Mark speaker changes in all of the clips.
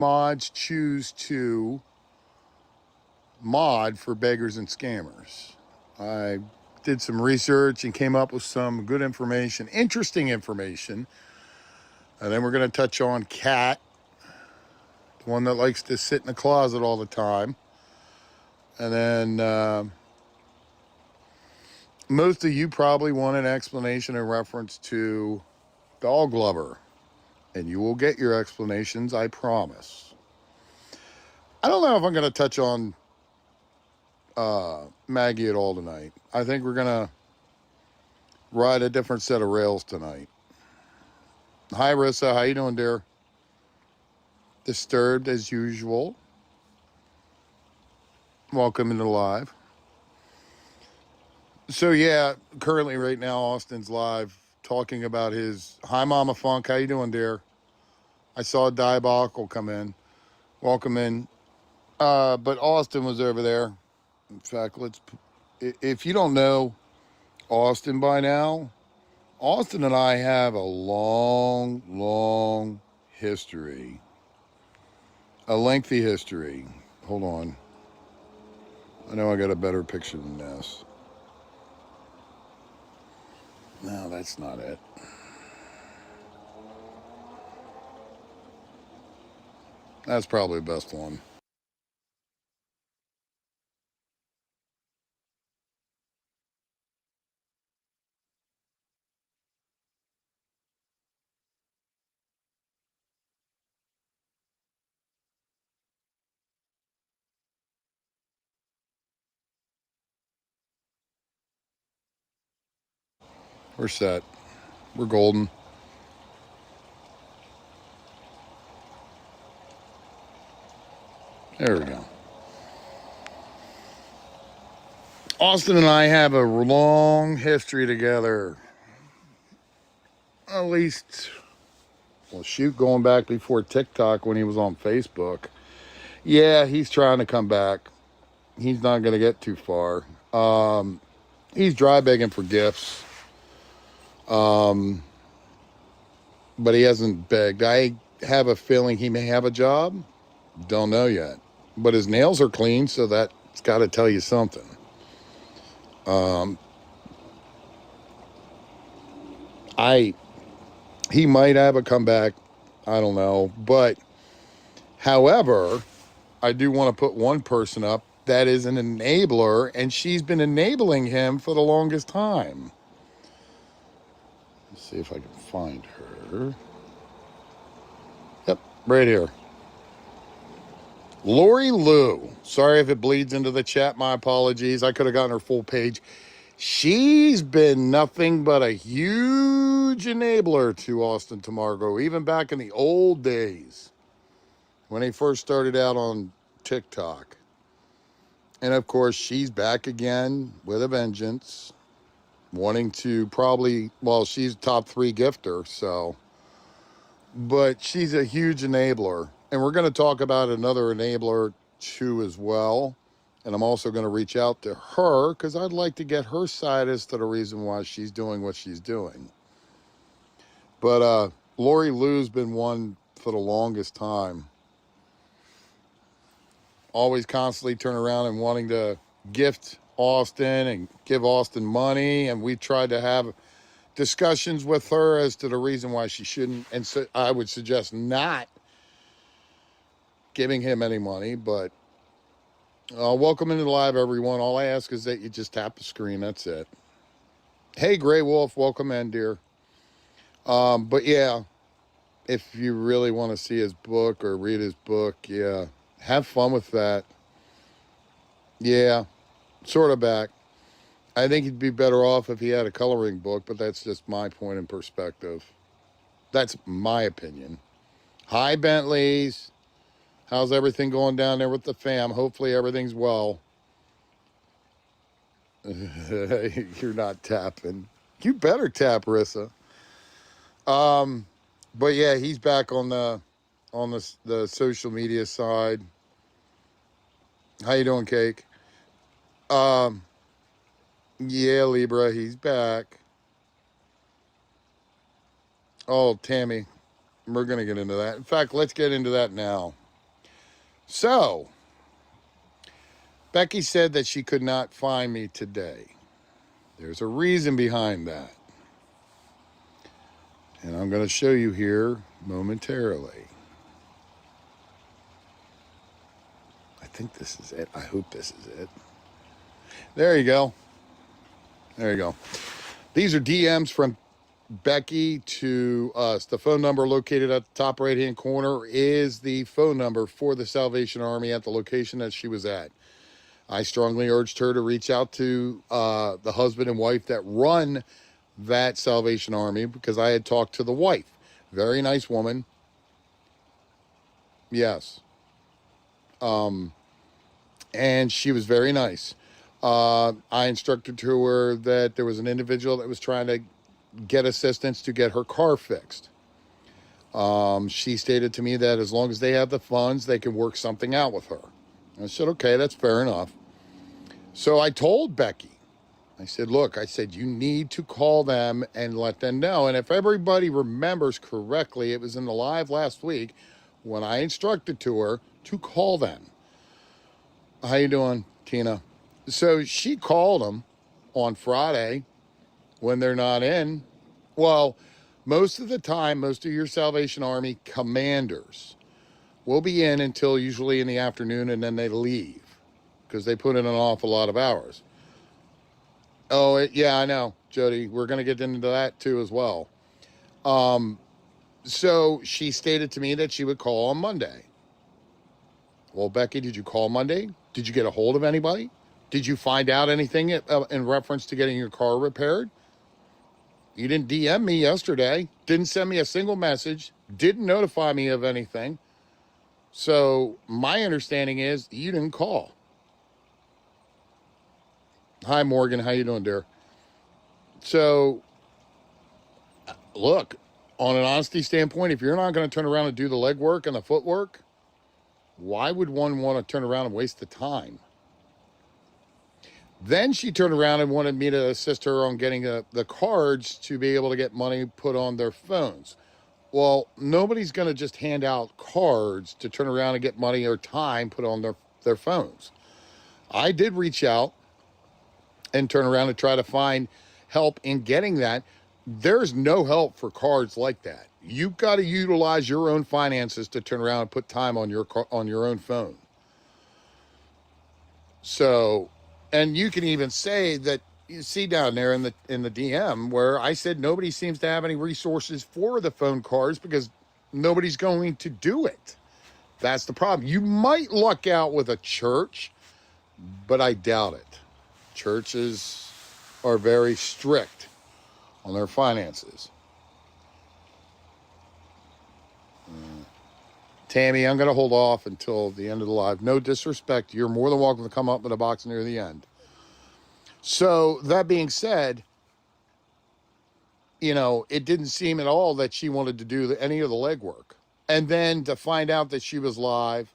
Speaker 1: mods choose to mod for beggars and scammers. I did some research and came up with some good information, interesting information. And then we're going to touch on Cat, the one that likes to sit in the closet all the time. And then most of you probably want an explanation in reference to Dog Lover. And you will get your explanations, I promise. I don't know if I'm going to touch on Maggie at all tonight. I think we're going to ride a different set of rails tonight. Hi, Rissa. How you doing, dear? Disturbed as usual. Welcome into live. So, yeah, currently right now, Austin's live talking about his... Hi, Mama Funk. How you doing, dear? I saw Diabolical come in. Welcome in. But Austin was over there. In fact, if you don't know Austin by now, Austin and I have a long, long history. A lengthy history. Hold on. I know I got a better picture than this. No, that's not it. That's probably the best one. We're set. We're golden. There we go. Austin and I have a long history together. At least, well, shoot, going back before TikTok when he was on Facebook. Yeah, he's trying to come back. He's not going to get too far. He's dry begging for gifts. But he hasn't begged. I have a feeling he may have a job. Don't know yet. But his nails are clean, so that's got to tell you something. He might have a comeback. I don't know. But, however, I do want to put one person up that is an enabler, and she's been enabling him for the longest time. Let's see if I can find her. Yep, right here. Lori Lou. Sorry if it bleeds into the chat. My apologies. I could have gotten her full page. She's been nothing but a huge enabler to Austin Tamargo, even back in the old days when he first started out on TikTok. And of course, she's back again with a vengeance, wanting to probably, well, she's top 3 gifter, so. But she's a huge enabler. And we're going to talk about another enabler too as well. And I'm also going to reach out to her because I'd like to get her side as to the reason why she's doing what she's doing. But Lori Lou's been one for the longest time. Always constantly turn around and wanting to gift Austin and give Austin money. And we tried to have discussions with her as to the reason why she shouldn't. And so I would suggest not giving him any money, but welcome into the live, everyone. All I ask is that you just tap the screen. That's it. Hey, Gray Wolf, welcome in, dear. But yeah, if you really want to see his book or read his book, yeah, have fun with that. Yeah, sort of back. I think he'd be better off if he had a coloring book, but that's just my point in perspective. That's my opinion. Hi, Bentleys. How's everything going down there with the fam? Hopefully everything's well. You're not tapping. You better tap, Rissa. But yeah, he's back on the social media side. How you doing, Cake? Um, yeah, Libra, he's back. Oh, Tammy, we're gonna get into that. In fact, let's get into that now. So, Becky said that she could not find me today. There's a reason behind that. And I'm going to show you here momentarily. I think this is it. I hope this is it. There you go. There you go. These are DMs from Becky to us. The phone number located at the top right-hand corner is the phone number for the Salvation Army at the location that she was at. I strongly urged her to reach out to the husband and wife that run that Salvation Army because I had talked to the wife. Very nice woman. Yes. And she was very nice. I instructed to her that there was an individual that was trying to get assistance to get her car fixed. She stated to me that as long as they have the funds, they can work something out with her. I said, okay, that's fair enough. So I told Becky, I said, look, I said, you need to call them and let them know. And if everybody remembers correctly, it was in the live last week when I instructed to her to call them. How you doing, Tina? So she called them on Friday when they're not in. Well, most of the time, most of your Salvation Army commanders will be in until usually in the afternoon, and then they leave because they put in an awful lot of hours. Oh, yeah, I know, Jody. We're going to get into that too as well. So she stated to me that she would call on Monday. Well, Becky, did you call Monday? Did you get a hold of anybody? Did you find out anything in reference to getting your car repaired? You didn't DM me yesterday. Didn't send me a single message. Didn't notify me of anything. So my understanding is you didn't call. Hi, Morgan. How you doing, dear? So, look, on an honesty standpoint, if you're not going to turn around and do the legwork and the footwork, why would one want to turn around and waste the time? Then she turned around and wanted me to assist her on getting the cards to be able to get money put on their phones. Well, nobody's going to just hand out cards to turn around and get money or time put on their phones. I did reach out and turn around and try to find help in getting that. There's no help for cards like that. You've got to utilize your own finances to turn around and put time on your own phone. So, and you can even say that you see down there in the DM where I said nobody seems to have any resources for the phone cards because nobody's going to do it. That's the problem. You might luck out with a church, but I doubt it. Churches are very strict on their finances. Tammy, I'm going to hold off until the end of the live. No disrespect. You're more than welcome to come up in a box near the end. So that being said, you know, it didn't seem at all that she wanted to do any of the legwork. And then to find out that she was live,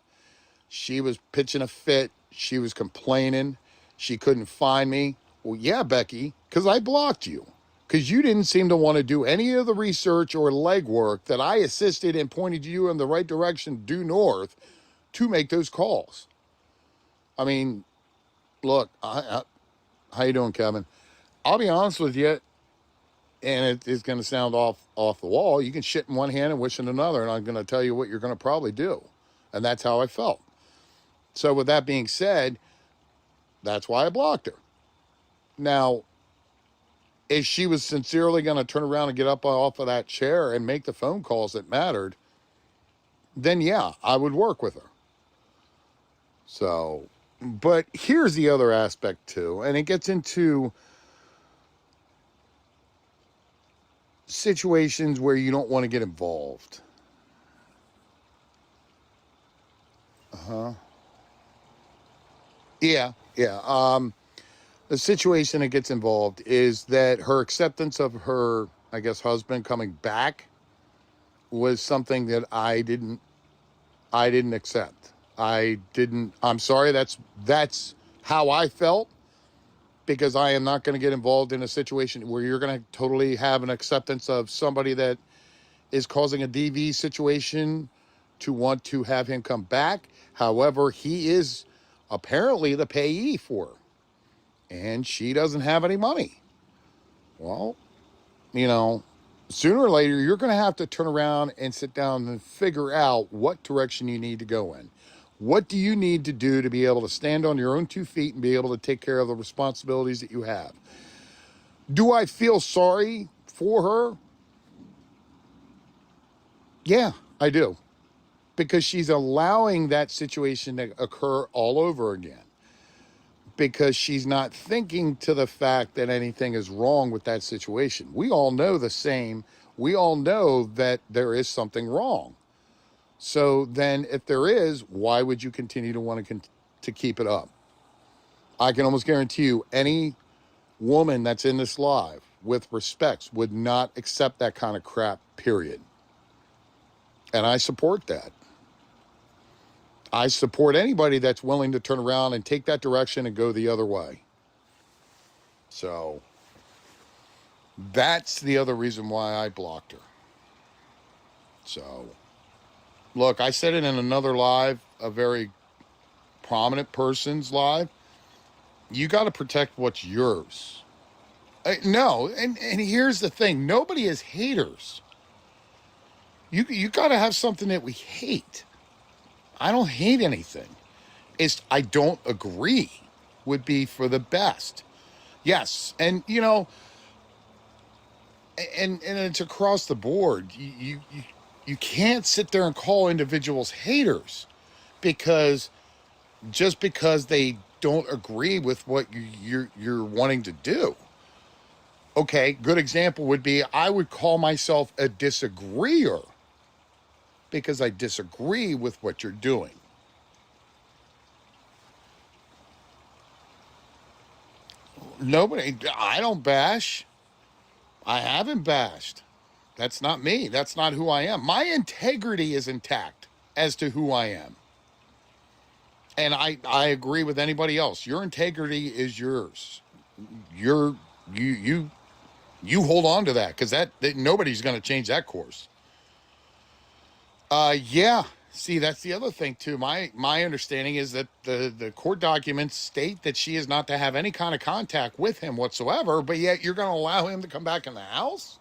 Speaker 1: she was pitching a fit. She was complaining. She couldn't find me. Well, yeah, Becky, because I blocked you. Because you didn't seem to want to do any of the research or legwork that I assisted and pointed you in the right direction due north to make those calls. I mean, look, how you doing, Kevin? I'll be honest with you, and it's going to sound off the wall. You can shit in one hand and wish in another, and I'm going to tell you what you're going to probably do. And that's how I felt. So with that being said, that's why I blocked her. Now, if she was sincerely going to turn around and get up off of that chair and make the phone calls that mattered, then yeah, I would work with her. So, but here's the other aspect too, and it gets into situations where you don't want to get involved. Yeah. The situation that gets involved is that her acceptance of her, I guess, husband coming back was something that I didn't accept. I'm sorry, that's how I felt, because I am not going to get involved in a situation where you're going to totally have an acceptance of somebody that is causing a DV situation to want to have him come back. However, he is apparently the payee for her, and she doesn't have any money. Well, you know, sooner or later, you're going to have to turn around and sit down and figure out what direction you need to go in. What do you need to do to be able to stand on your own 2 feet and be able to take care of the responsibilities that you have? Do I feel sorry for her? Yeah, I do. Because she's allowing that situation to occur all over again. Because she's not thinking to the fact that anything is wrong with that situation. We all know the same. We all know that there is something wrong. So then if there is, why would you continue to want to keep it up? I can almost guarantee you any woman that's in this live with respects would not accept that kind of crap, period. And I support that. I support anybody that's willing to turn around and take that direction and go the other way. So that's the other reason why I blocked her. So, look, I said it in another live, a very prominent person's live. You got to protect what's yours. No, and here's the thing. Nobody is haters. You got to have something that we hate. I don't hate anything. It's I don't agree would be for the best. Yes, and and it's across the board. You can't sit there and call individuals haters because just because they don't agree with what you're wanting to do. Okay, good example would be I would call myself a disagreeer because I disagree with what you're doing. Nobody, I don't bash. I haven't bashed. That's not me. That's not who I am. My integrity is intact as to who I am. And I agree with anybody else. Your integrity is yours. You're you you hold on to that because that nobody's going to change that course. Yeah. See, that's the other thing too. My understanding is that the court documents state that she is not to have any kind of contact with him whatsoever, but yet you're going to allow him to come back in the house?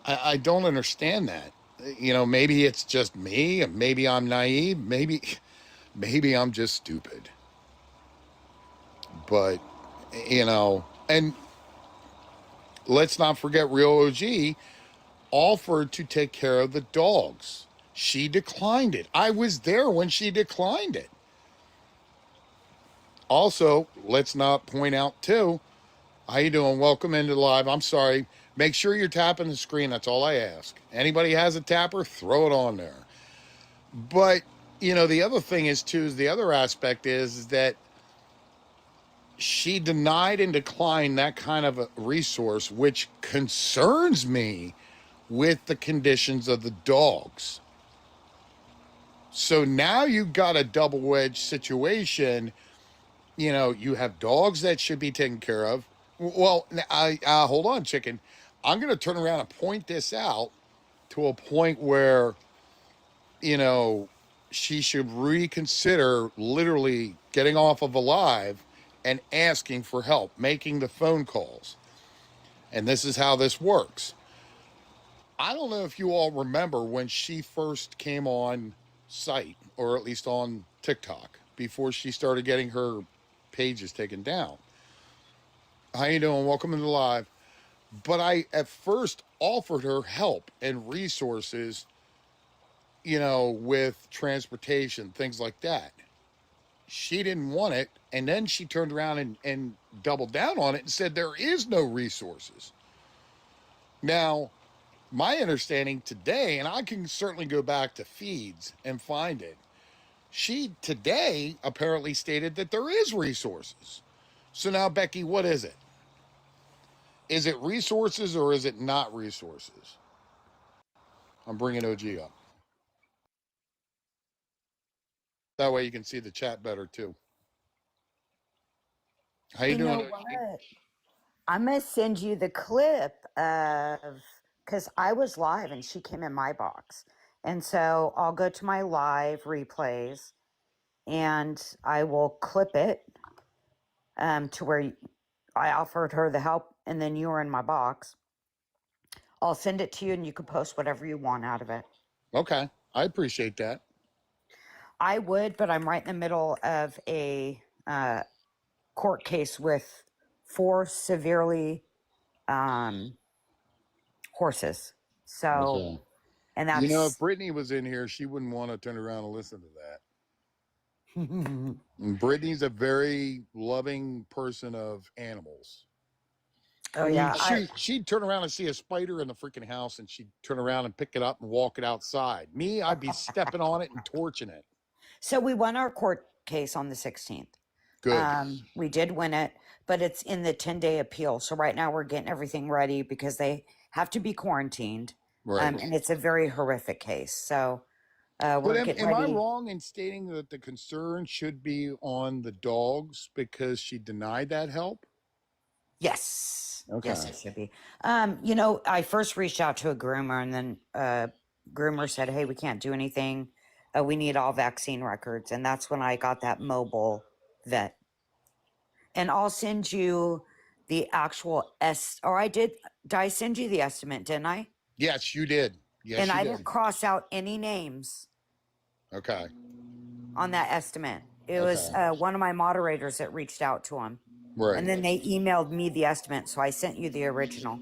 Speaker 1: I don't understand that. Maybe it's just me, maybe I'm naive, maybe I'm just stupid. But and let's not forget Real OG offered to take care of the dogs. She declined it. I was there when she declined it. Also, let's not point out too, how you doing? Welcome into the live. I'm sorry. Make sure you're tapping the screen. That's all I ask. Anybody has a tapper, throw it on there. But, the other thing is too, is the other aspect is that she denied and declined that kind of a resource, which concerns me with the conditions of the dogs. So now you've got a double-edged situation. You have dogs that should be taken care of. Well, hold on, chicken. I'm going to turn around and point this out to a point where, she should reconsider literally getting off of a live and asking for help, making the phone calls. And this is how this works. I don't know if you all remember when she first came on site, or at least on TikTok, before she started getting her pages taken down. How you doing? Welcome into live. But I at first offered her help and resources, with transportation, things like that. She didn't want it, and then she turned around and doubled down on it and said there is no resources. Now, my understanding today, and I can certainly go back to feeds and find it, she today apparently stated that there is resources. So now, Becky, what is it? Is it resources or is it not resources? I'm bringing OG up. That way you can see the chat better too. How you
Speaker 2: You
Speaker 1: doing,
Speaker 2: know
Speaker 1: OG?
Speaker 2: what? I'm gonna send you the clip of because I was live and she came in my box And so I'll go to my live replays and I will clip it to where I offered her the help and then you were in my box. I'll send it to you and you can post whatever you want out of it.
Speaker 1: Okay. I appreciate that.
Speaker 2: I would, but I'm right in the middle of a court case with 4 severely horses. So,
Speaker 1: Okay.
Speaker 2: and
Speaker 1: You know, if
Speaker 2: that's
Speaker 1: Brittany was in here, she wouldn't want to turn around and listen to that. And Brittany's a very loving person of animals.
Speaker 2: oh
Speaker 1: I mean,
Speaker 2: yeah,
Speaker 1: she'd turn around and see a spider in the freaking house, and she'd turn around and pick it up and walk it outside. Me, I'd be stepping on it and torching it.
Speaker 2: So we won our court case on the 16th.
Speaker 1: Good.
Speaker 2: We did win it, but it's in the 10-day appeal. So right now we're getting everything ready because they have to be quarantined.
Speaker 1: Right.
Speaker 2: And it's a very horrific case. So we're
Speaker 1: But
Speaker 2: getting
Speaker 1: am I
Speaker 2: ready.
Speaker 1: wrong in stating that the concern should be on the dogs because she denied that help?
Speaker 2: Yes.
Speaker 1: Okay.
Speaker 2: Yes, it should be. I first reached out to a groomer and then groomer said, hey, we can't do anything. We need all vaccine records. And that's when I got that mobile vet. And I'll send you the actual did I send you the estimate, didn't I?
Speaker 1: Yes, you did. Yes,
Speaker 2: And
Speaker 1: you
Speaker 2: I
Speaker 1: did.
Speaker 2: didn't cross out any names
Speaker 1: Okay.
Speaker 2: on that estimate. It was
Speaker 1: Okay.
Speaker 2: one of my moderators that reached out to him.
Speaker 1: Right.
Speaker 2: And then they emailed me the estimate, so I sent you the original.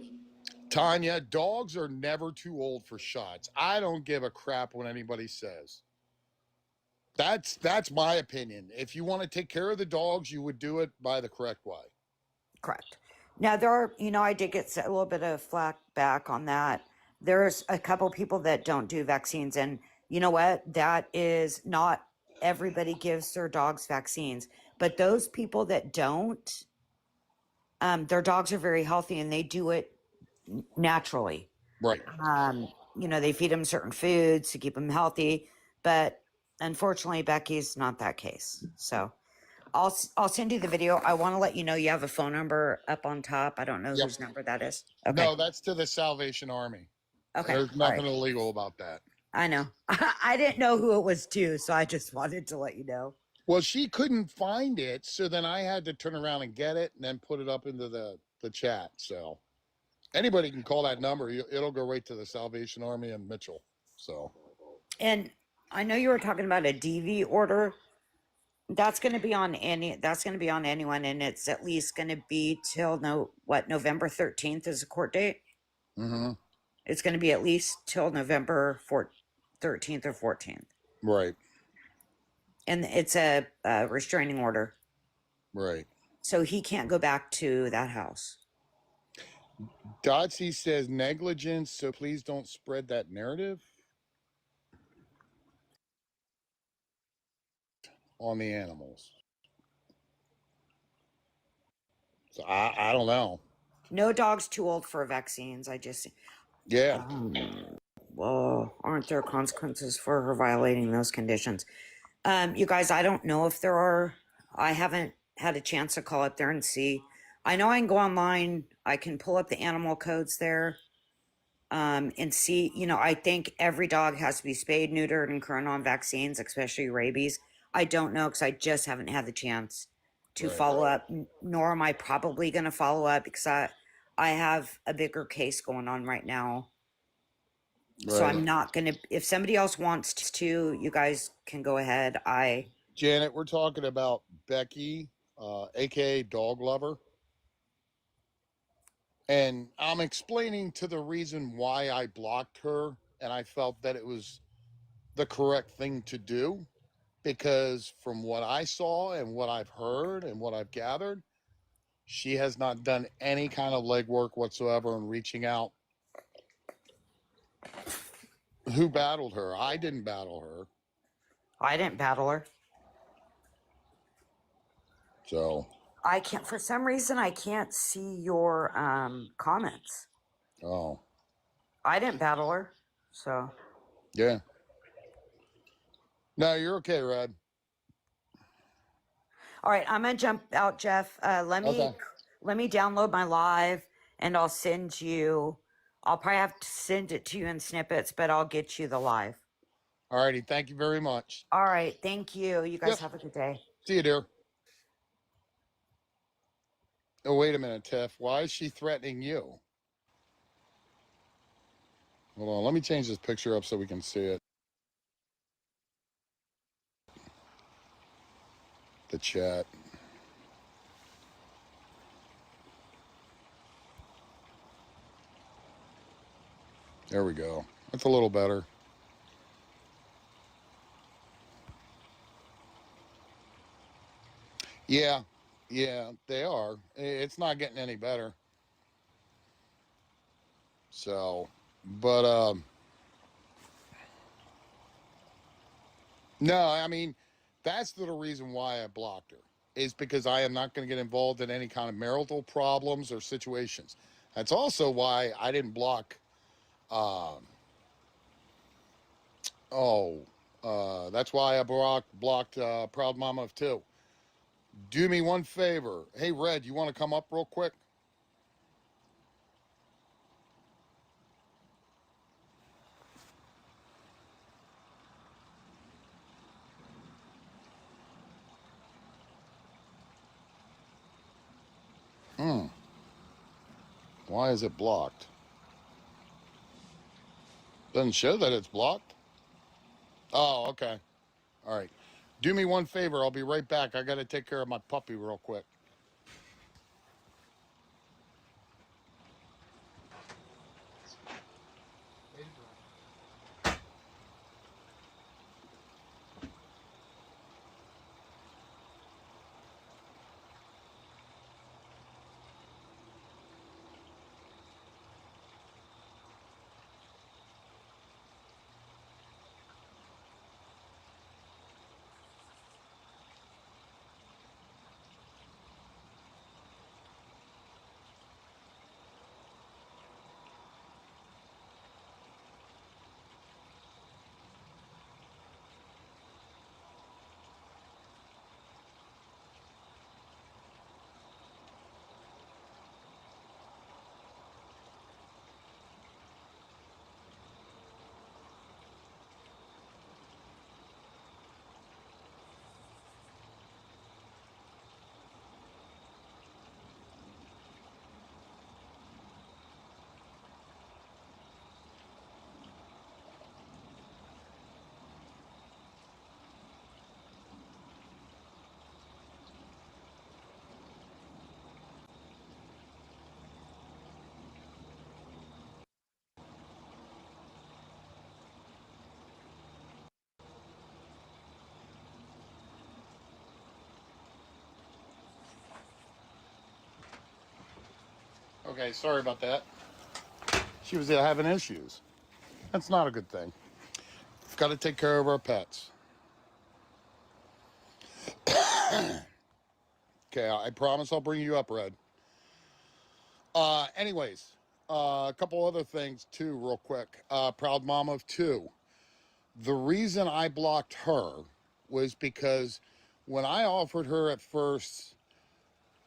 Speaker 1: Tanya, dogs are never too old for shots. I don't give a crap what anybody says. That's my opinion. If you want to take care of the dogs, you would do it by the correct way.
Speaker 2: Correct. Now there are, I did get a little bit of flack back on that. There's a couple people that don't do vaccines, and you know what? That is not everybody gives their dogs vaccines, but those people that don't, their dogs are very healthy and they do it naturally.
Speaker 1: Right.
Speaker 2: They feed them certain foods to keep them healthy, but unfortunately, Becky's not that case. So I'll send you the video. I want to let you know you have a phone number up on top. I don't know
Speaker 1: Yep.
Speaker 2: whose number that is. Okay.
Speaker 1: No, that's to the Salvation Army.
Speaker 2: Okay.
Speaker 1: There's nothing illegal about that.
Speaker 2: I know. I didn't know who it was to, so I just wanted to let you know.
Speaker 1: Well, she couldn't find it, so then I had to turn around and get it and then put it up into the chat. So anybody can call that number. It'll go right to the Salvation Army in Mitchell. So.
Speaker 2: And I know you were talking about a DV order. That's going to be on anyone, and it's at least going to be till November 13th is the court date.
Speaker 1: Mm-hmm.
Speaker 2: It's going to be at least till November 13th or 14th.
Speaker 1: Right.
Speaker 2: And it's a restraining order.
Speaker 1: Right.
Speaker 2: So he can't go back to that house.
Speaker 1: Dotsy says negligence, so please don't spread that narrative on the animals. So I don't know.
Speaker 2: No dog's too old for vaccines.
Speaker 1: Yeah.
Speaker 2: Well, aren't there consequences for her violating those conditions? You guys, I don't know if there are. I haven't had a chance to call up there and see. I know I can go online. I can pull up the animal codes there and see. I think every dog has to be spayed, neutered, and current on vaccines, especially rabies. I don't know because I just haven't had the chance to follow up, nor am I probably going to follow up because I have a bigger case going on right now. Right. So I'm not going to, if somebody else wants to, you guys can go ahead.
Speaker 1: Janet, we're talking about Becky, aka Dog Lover. And I'm explaining to the reason why I blocked her, and I felt that it was the correct thing to do. Because from what I saw and what I've heard and what I've gathered, she has not done any kind of legwork whatsoever in reaching out. Who battled her? I didn't battle her.
Speaker 2: I didn't battle her.
Speaker 1: So
Speaker 2: I can't, for some reason, I can't see your comments.
Speaker 1: Oh.
Speaker 2: I didn't battle her, so.
Speaker 1: Yeah. No, you're okay, Rod.
Speaker 2: All right, I'm gonna jump out, Jeff. Let me download my live, and I'll send you. I'll probably have to send it to you in snippets, but I'll get you the live.
Speaker 1: All righty. Thank you very much.
Speaker 2: All right. Thank you. You guys
Speaker 1: Yep.
Speaker 2: have a good day.
Speaker 1: See you, dear. Oh, wait a minute, Tiff. Why is she threatening you? Hold on. Let me change this picture up so we can see it. The chat. There we go. That's a little better. Yeah. Yeah, they are. It's not getting any better. So, but, no, I mean, that's the reason why I blocked her, is because I am not going to get involved in any kind of marital problems or situations. That's also why I didn't block, oh, that's why I blocked Proud Mama of Two. Do me one favor. Hey, Red, you want to come up real quick? Hmm. Why is it blocked? Doesn't show that it's blocked. Oh, okay. All right. Do me one favor. I'll be right back. I got to take care of my puppy real quick. Okay, sorry about that. She was having issues. That's not a good thing. Got to take care of our pets. Okay, I promise I'll bring you up, Red. Anyways, a couple other things too, real quick. Proud Mom of Two. The reason I blocked her was because when I offered her at first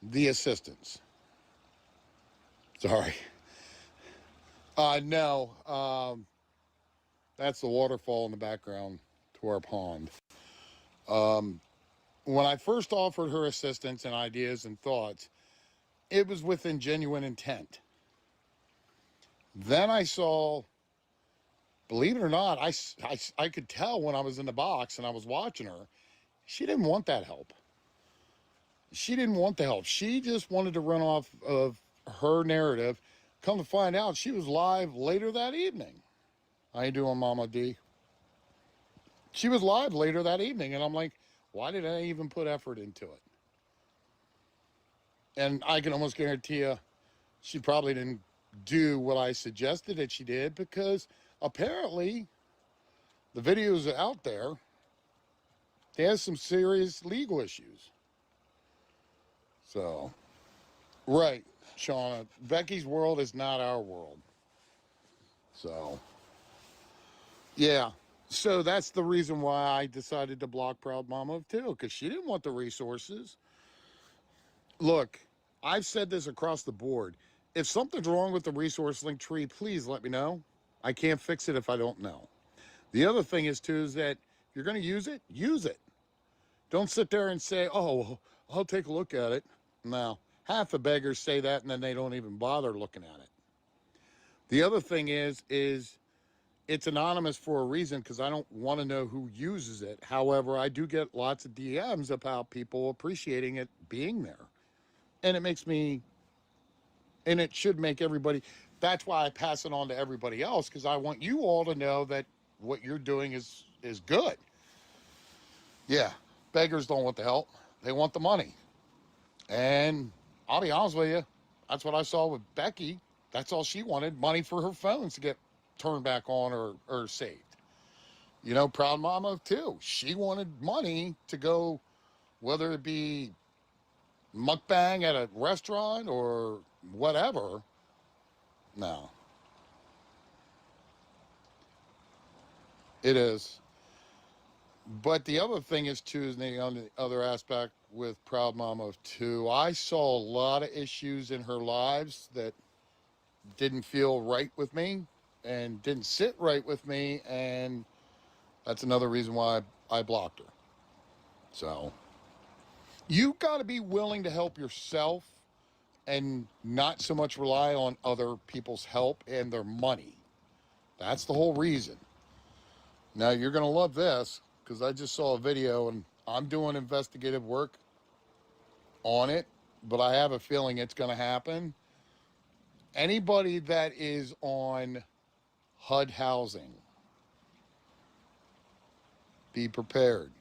Speaker 1: the assistance. Sorry. No. That's the waterfall in the background to our pond. When I first offered her assistance and ideas and thoughts, it was within genuine intent. Then I saw, believe it or not, I could tell when I was in the box and I was watching her, she didn't want that help. She didn't want the help. She just wanted to run off of her narrative. Come to find out, she was live later that evening. How you doing, Mama D? She was live later that evening, and I'm like, why did I even put effort into it? And I can almost guarantee you, she probably didn't do what I suggested that she did, because apparently the videos out there, they have some serious legal issues. So, right, Shauna, Becky's world is not our world. So, yeah. So that's the reason why I decided to block Proud Mama of Two, because she didn't want the resources. Look, I've said this across the board. If something's wrong with the resource link tree, please let me know. I can't fix it if I don't know. The other thing is too is that if you're going to use it, use it. Don't sit there and say, "Oh, well, I'll take a look at it." No, half the beggars say that and then they don't even bother looking at it. The other thing is it's anonymous for a reason because I don't want to know who uses it. However, I do get lots of DMs about people appreciating it being there. And it makes me, and it should make everybody, that's why I pass it on to everybody else, because I want you all to know that what you're doing is good. Yeah, beggars don't want the help. They want the money. And I'll be honest with you, that's what I saw with Becky. That's all she wanted, money for her phones to get turned back on or saved. You know, Proud Mama too. She wanted money to go, whether it be mukbang at a restaurant or whatever. No, it is. But the other thing is too, is on the other aspect with Proud Mama too, I saw a lot of issues in her lives that didn't feel right with me and didn't sit right with me, and that's another reason why I blocked her. So you got to be willing to help yourself and not so much rely on other people's help and their money. That's the whole reason. Now you're going to love this because I just saw a video and I'm doing investigative work on it, but I have a feeling it's going to happen. Anybody that is on HUD housing, be prepared.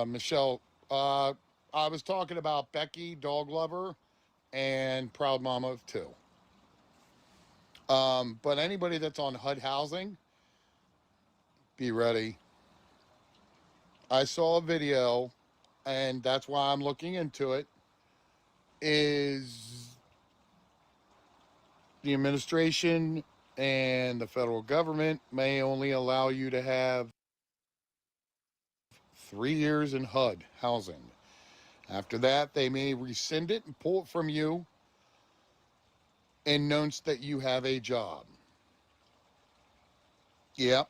Speaker 1: Michelle, I was talking about Becky, dog lover, and Proud Mama of two. But anybody that's on HUD housing, be ready. I saw a video, and that's why I'm looking into it, is the administration and the federal government may only allow you to have 3 years in HUD housing. After that, they may rescind it and pull it from you and notes that you have a job. Yep,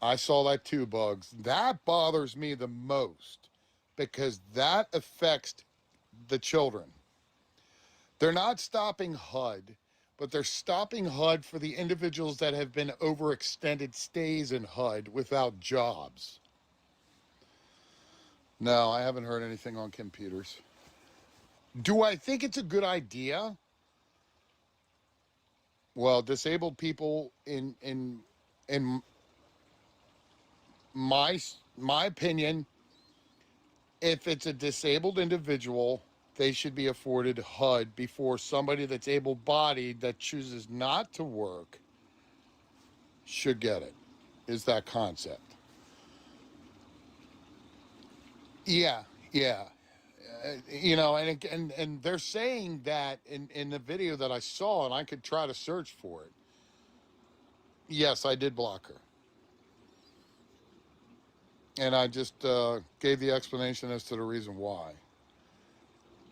Speaker 1: I saw that too, Bugs. That bothers me the most because that affects the children. They're not stopping HUD, but they're stopping HUD for the individuals that have been overextended stays in HUD without jobs. No, I haven't heard anything on computers. Do I think it's a good idea? Well, disabled people in my opinion, if it's a disabled individual, they should be afforded HUD before somebody that's able-bodied that chooses not to work should get it. Is that concept? Yeah, yeah. You know, and they're saying that in the video that I saw, and I could try to search for it. Yes, I did block her. And I just gave the explanation as to the reason why.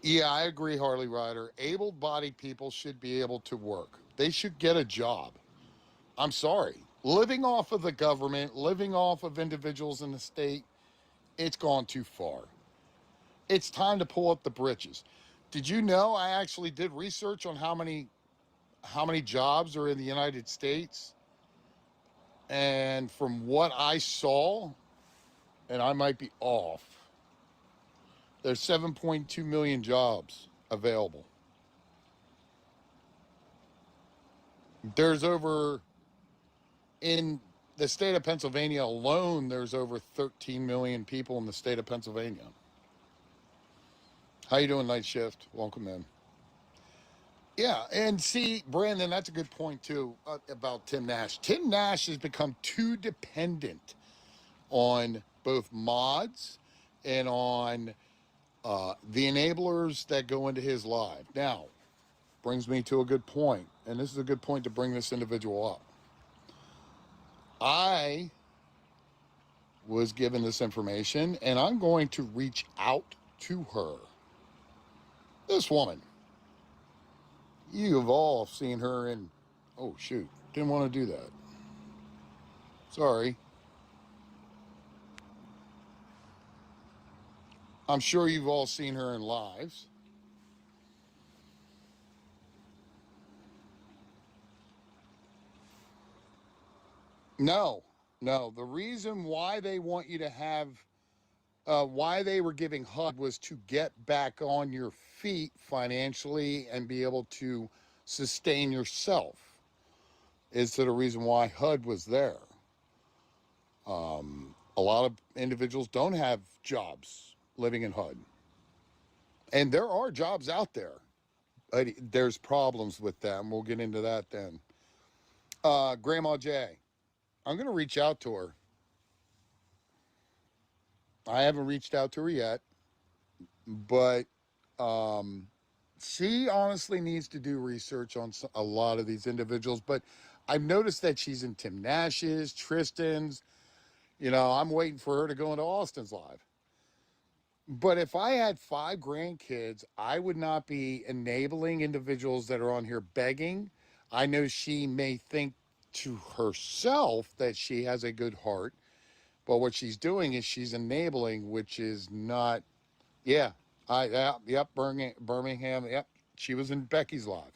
Speaker 1: Yeah, I agree, Harley Rider. Able-bodied people should be able to work. They should get a job. I'm sorry. Living off of the government, living off of individuals in the state, it's gone too far. It's time to pull up the britches. Did you know I actually did research on how many jobs are in the United States? And from what I saw, and I might be off, there's 7.2 million jobs available. There's over, in the state of Pennsylvania alone, there's over 13 million people in the state of Pennsylvania. How you doing, Night Shift? Welcome in. Yeah, and see, Brandon, that's a good point too about Tim Nash. Tim Nash has become too dependent on both mods and on the enablers that go into his live. Now, brings me to a good point, and this is a good point to bring this individual up. I was given this information, and I'm going to reach out to her. This woman, you've all seen her in, oh shoot, Didn't want to do that. Sorry. I'm sure you've all seen her in lives. No, no. The reason why they want you to have, why they were giving HUD was to get back on your feet financially and be able to sustain yourself. Is the reason why HUD was there. A lot of individuals don't have jobs living in HUD. And there are jobs out there. There's problems with them. We'll get into that then. Grandma J, I'm going to reach out to her. I haven't reached out to her yet, but she honestly needs to do research on a lot of these individuals. But I've noticed that she's in Tim Nash's, Tristan's. I'm waiting for her to go into Austin's live. But if I had 5 grandkids, I would not be enabling individuals that are on here begging. I know she may think to herself that she has a good heart, but what she's doing is she's enabling, which is not. Yeah, yep, Birmingham, yep. She was in Becky's live.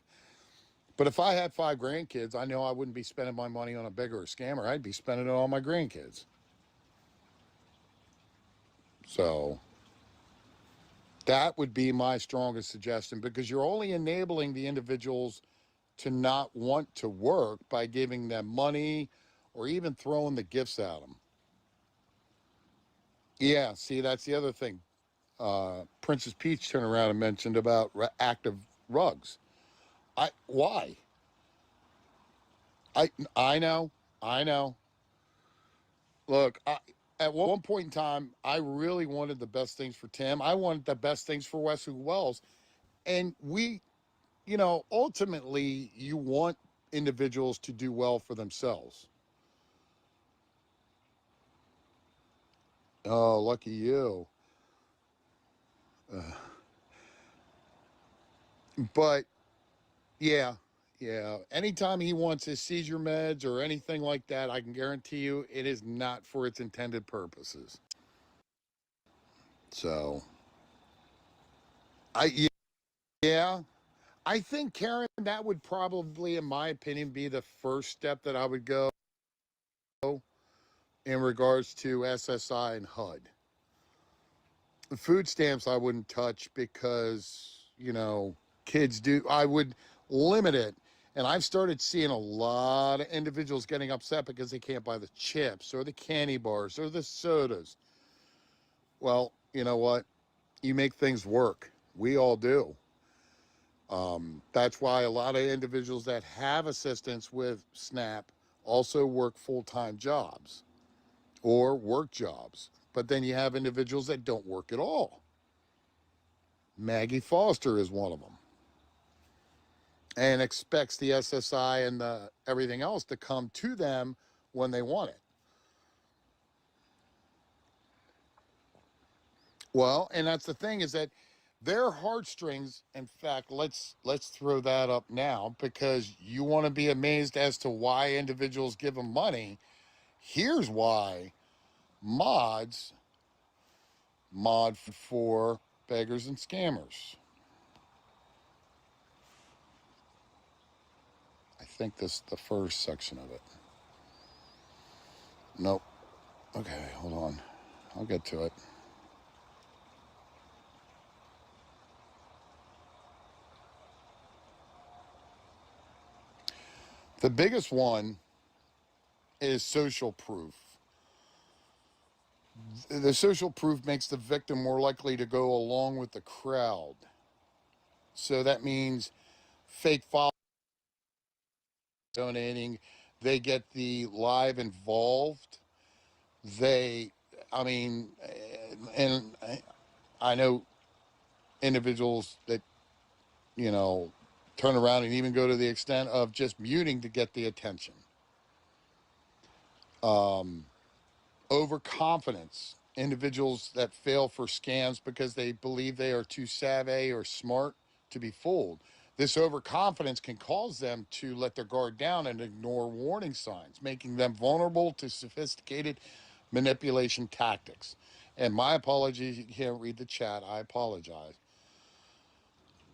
Speaker 1: But if I had 5 grandkids, I know I wouldn't be spending my money on a beggar or scammer. I'd be spending it on my grandkids. So that would be my strongest suggestion, because you're only enabling the individuals to not want to work by giving them money or even throwing the gifts at them. Yeah, see, that's the other thing. Princess Peach turned around and mentioned about active rugs. Why? I know, I know. Look, at one point in time, I really wanted the best things for Tim. I wanted the best things for Wesley Wells, and ultimately, you want individuals to do well for themselves. Oh, lucky you. But yeah, yeah. Anytime he wants his seizure meds or anything like that, I can guarantee you it is not for its intended purposes. So, yeah, I think, Karen, that would probably, in my opinion, be the first step that I would go in regards to SSI and HUD. The food stamps I wouldn't touch because, kids do. I would limit it. And I've started seeing a lot of individuals getting upset because they can't buy the chips or the candy bars or the sodas. Well, you know what? You make things work. We all do. That's why a lot of individuals that have assistance with SNAP also work full-time jobs or work jobs. But then you have individuals that don't work at all. Maggie Foster is one of them, and expects the SSI and the everything else to come to them when they want it. Well, and that's the thing, is that their heartstrings, in fact, let's throw that up now, because you want to be amazed as to why individuals give them money. Here's why. Mods mod for beggars and scammers. I think this is the first section of it. Nope. Okay, hold on. I'll get to it. The biggest one is social proof. The social proof makes the victim more likely to go along with the crowd. So that means fake followers donating, they get the live involved. They, I mean, and I know individuals that, you know, turn around and even go to the extent of just muting to get the attention. Overconfidence. Individuals that fail for scams because they believe they are too savvy or smart to be fooled. This overconfidence can cause them to let their guard down and ignore warning signs, making them vulnerable to sophisticated manipulation tactics. And my apologies, you can't read the chat. I apologize.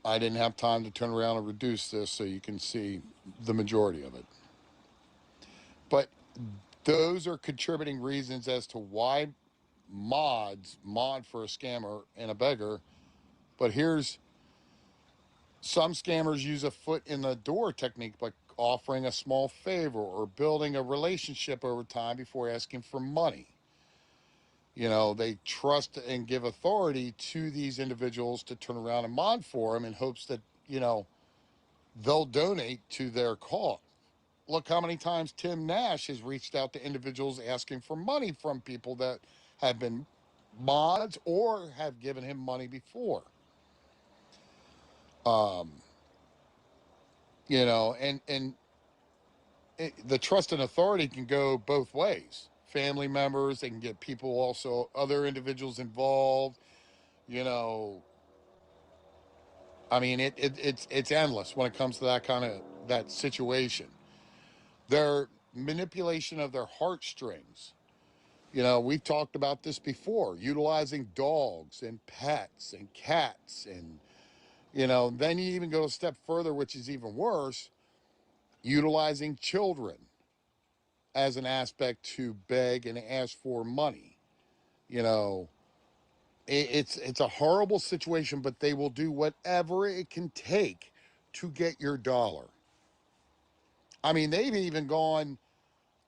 Speaker 1: I didn't have time to turn around and reduce this so you can see the majority of it. But those are contributing reasons as to why mod for a scammer and a beggar. But here's some scammers use a foot in the door technique by offering a small favor or building a relationship over time before asking for money. You know, they trust and give authority to these individuals to turn around and mod for them in hopes that, you know, they'll donate to their cause. Look how many times Tim Nash has reached out to individuals asking for money from people that have been mods or have given him money before. You know, and the trust and authority can go both ways. Family members, they can get people also, other individuals involved. You know, I mean, it's endless when it comes to that situation. Their manipulation of their heartstrings. You know, we've talked about this before, utilizing dogs and pets and cats. And, you know, then you even go a step further, which is even worse, utilizing children as an aspect to beg and ask for money. You know, it's a horrible situation, but they will do whatever it can take to get your dollar. I mean, they've even gone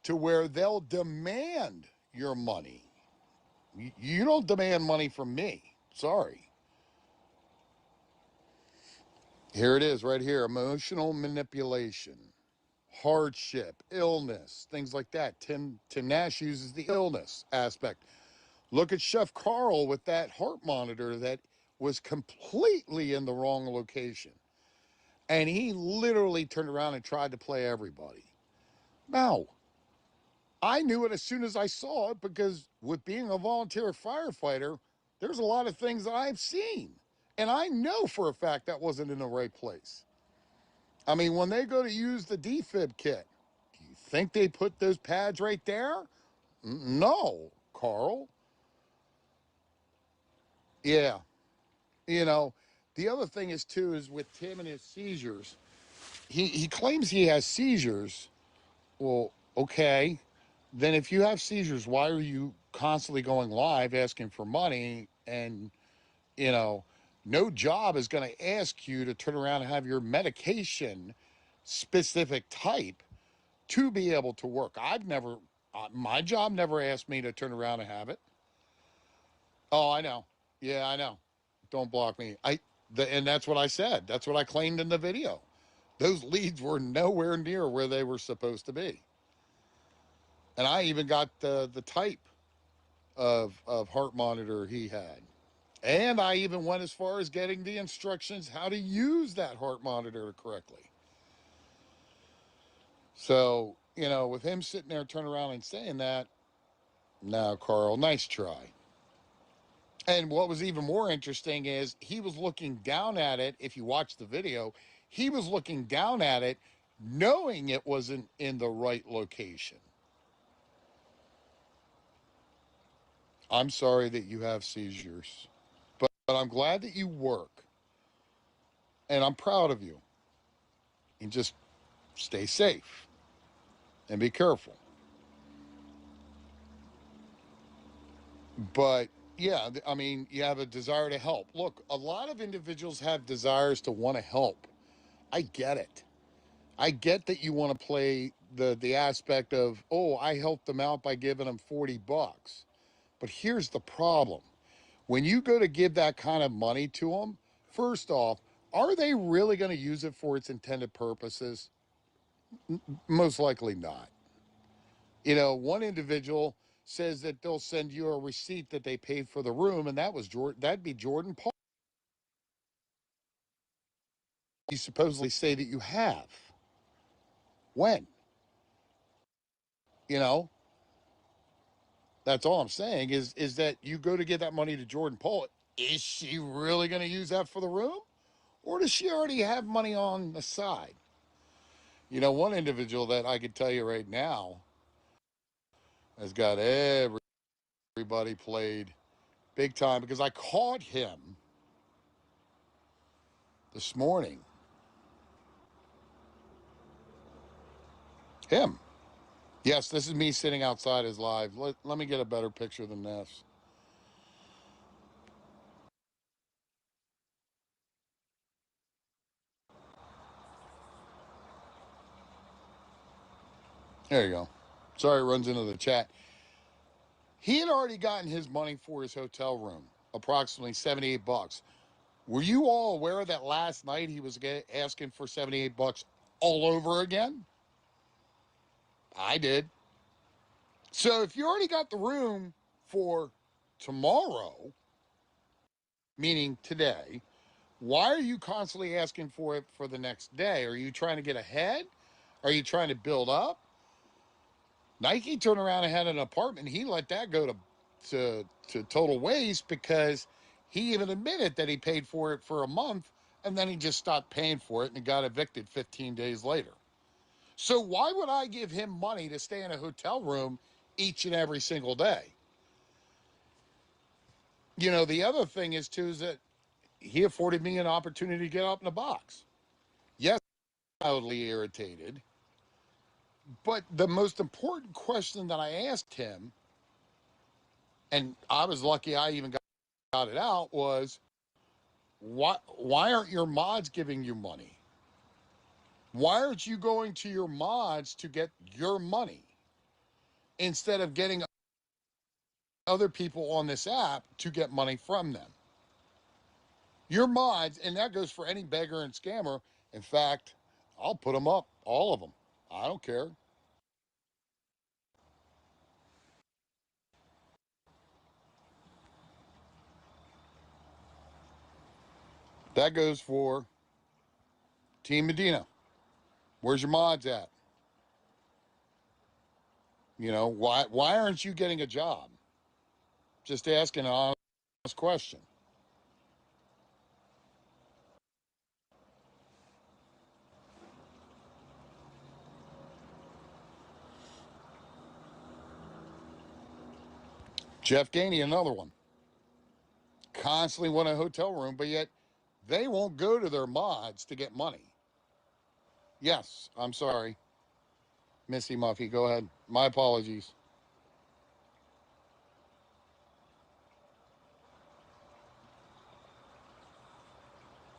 Speaker 1: to where they'll demand your money. You don't demand money from me. Sorry. Here it is right here. Emotional manipulation, hardship, illness, things like that. Tim Nash uses the illness aspect. Look at Chef Carl with that heart monitor that was completely in the wrong location. And he literally turned around and tried to play everybody. No. I knew it as soon as I saw it because with being a volunteer firefighter, there's a lot of things that I've seen. And I know for a fact that wasn't in the right place. I mean, when they go to use the defib kit, do you think they put those pads right there? No, Carl. Yeah. You know, the other thing is, too, is with Tim and his seizures, he claims he has seizures. Well, okay. Then if you have seizures, why are you constantly going live asking for money? And, you know, no job is going to ask you to turn around and have your medication specific type to be able to work. My job never asked me to turn around and have it. Oh, I know. Yeah, I know. Don't block me. And that's what I said. That's what I claimed in the video. Those leads were nowhere near where they were supposed to be. And I even got the type of heart monitor he had. And I even went as far as getting the instructions how to use that heart monitor correctly. So, you know, with him sitting there turning around and saying that, no, Carl, nice try. And what was even more interesting is he was looking down at it. If you watch the video, he was looking down at it knowing it wasn't in the right location. I'm sorry that you have seizures, but I'm glad that you work. And I'm proud of you. And just stay safe and be careful. But yeah, I mean, you have a desire to help. Look, a lot of individuals have desires to want to help. I get it. I get that you want to play the aspect of, oh, I helped them out by giving them $40. But here's the problem. When you go to give that kind of money to them, first off, are they really going to use it for its intended purposes? Most likely not. You know, one individual says that they'll send you a receipt that they paid for the room, and that'd be Jordan Paul. You supposedly say that you have. When? You know, that's all I'm saying is that you go to get that money to Jordan Paul. Is she really going to use that for the room? Or does she already have money on the side? You know, one individual that I could tell you right now has got everybody played big time because I caught him this morning. Him. Yes, this is me sitting outside his live. Let me get a better picture than this. There you go. Sorry, it runs into the chat. He had already gotten his money for his hotel room, approximately 78 bucks. Were you all aware that last night he was asking for 78 bucks all over again? I did. So if you already got the room for tomorrow, meaning today, why are you constantly asking for it for the next day? Are you trying to get ahead? Are you trying to build up? Nike turned around and had an apartment. He let that go to total waste because he even admitted that he paid for it for a month and then he just stopped paying for it and got evicted 15 days later. So why would I give him money to stay in a hotel room each and every single day? You know, the other thing is too is that he afforded me an opportunity to get up in the box. Yes, mildly irritated. But the most important question that I asked him, and I was lucky I even got it out, was why aren't your mods giving you money? Why aren't you going to your mods to get your money instead of getting other people on this app to get money from them? Your mods, and that goes for any beggar and scammer. In fact, I'll put them up, all of them. I don't care. That goes for Team Medina. Where's your mods at? You know, why aren't you getting a job? Just asking an honest question. Jeff Gainey, another one. Constantly want a hotel room, but yet they won't go to their mods to get money. Yes, I'm sorry. Missy Muffy, go ahead. My apologies.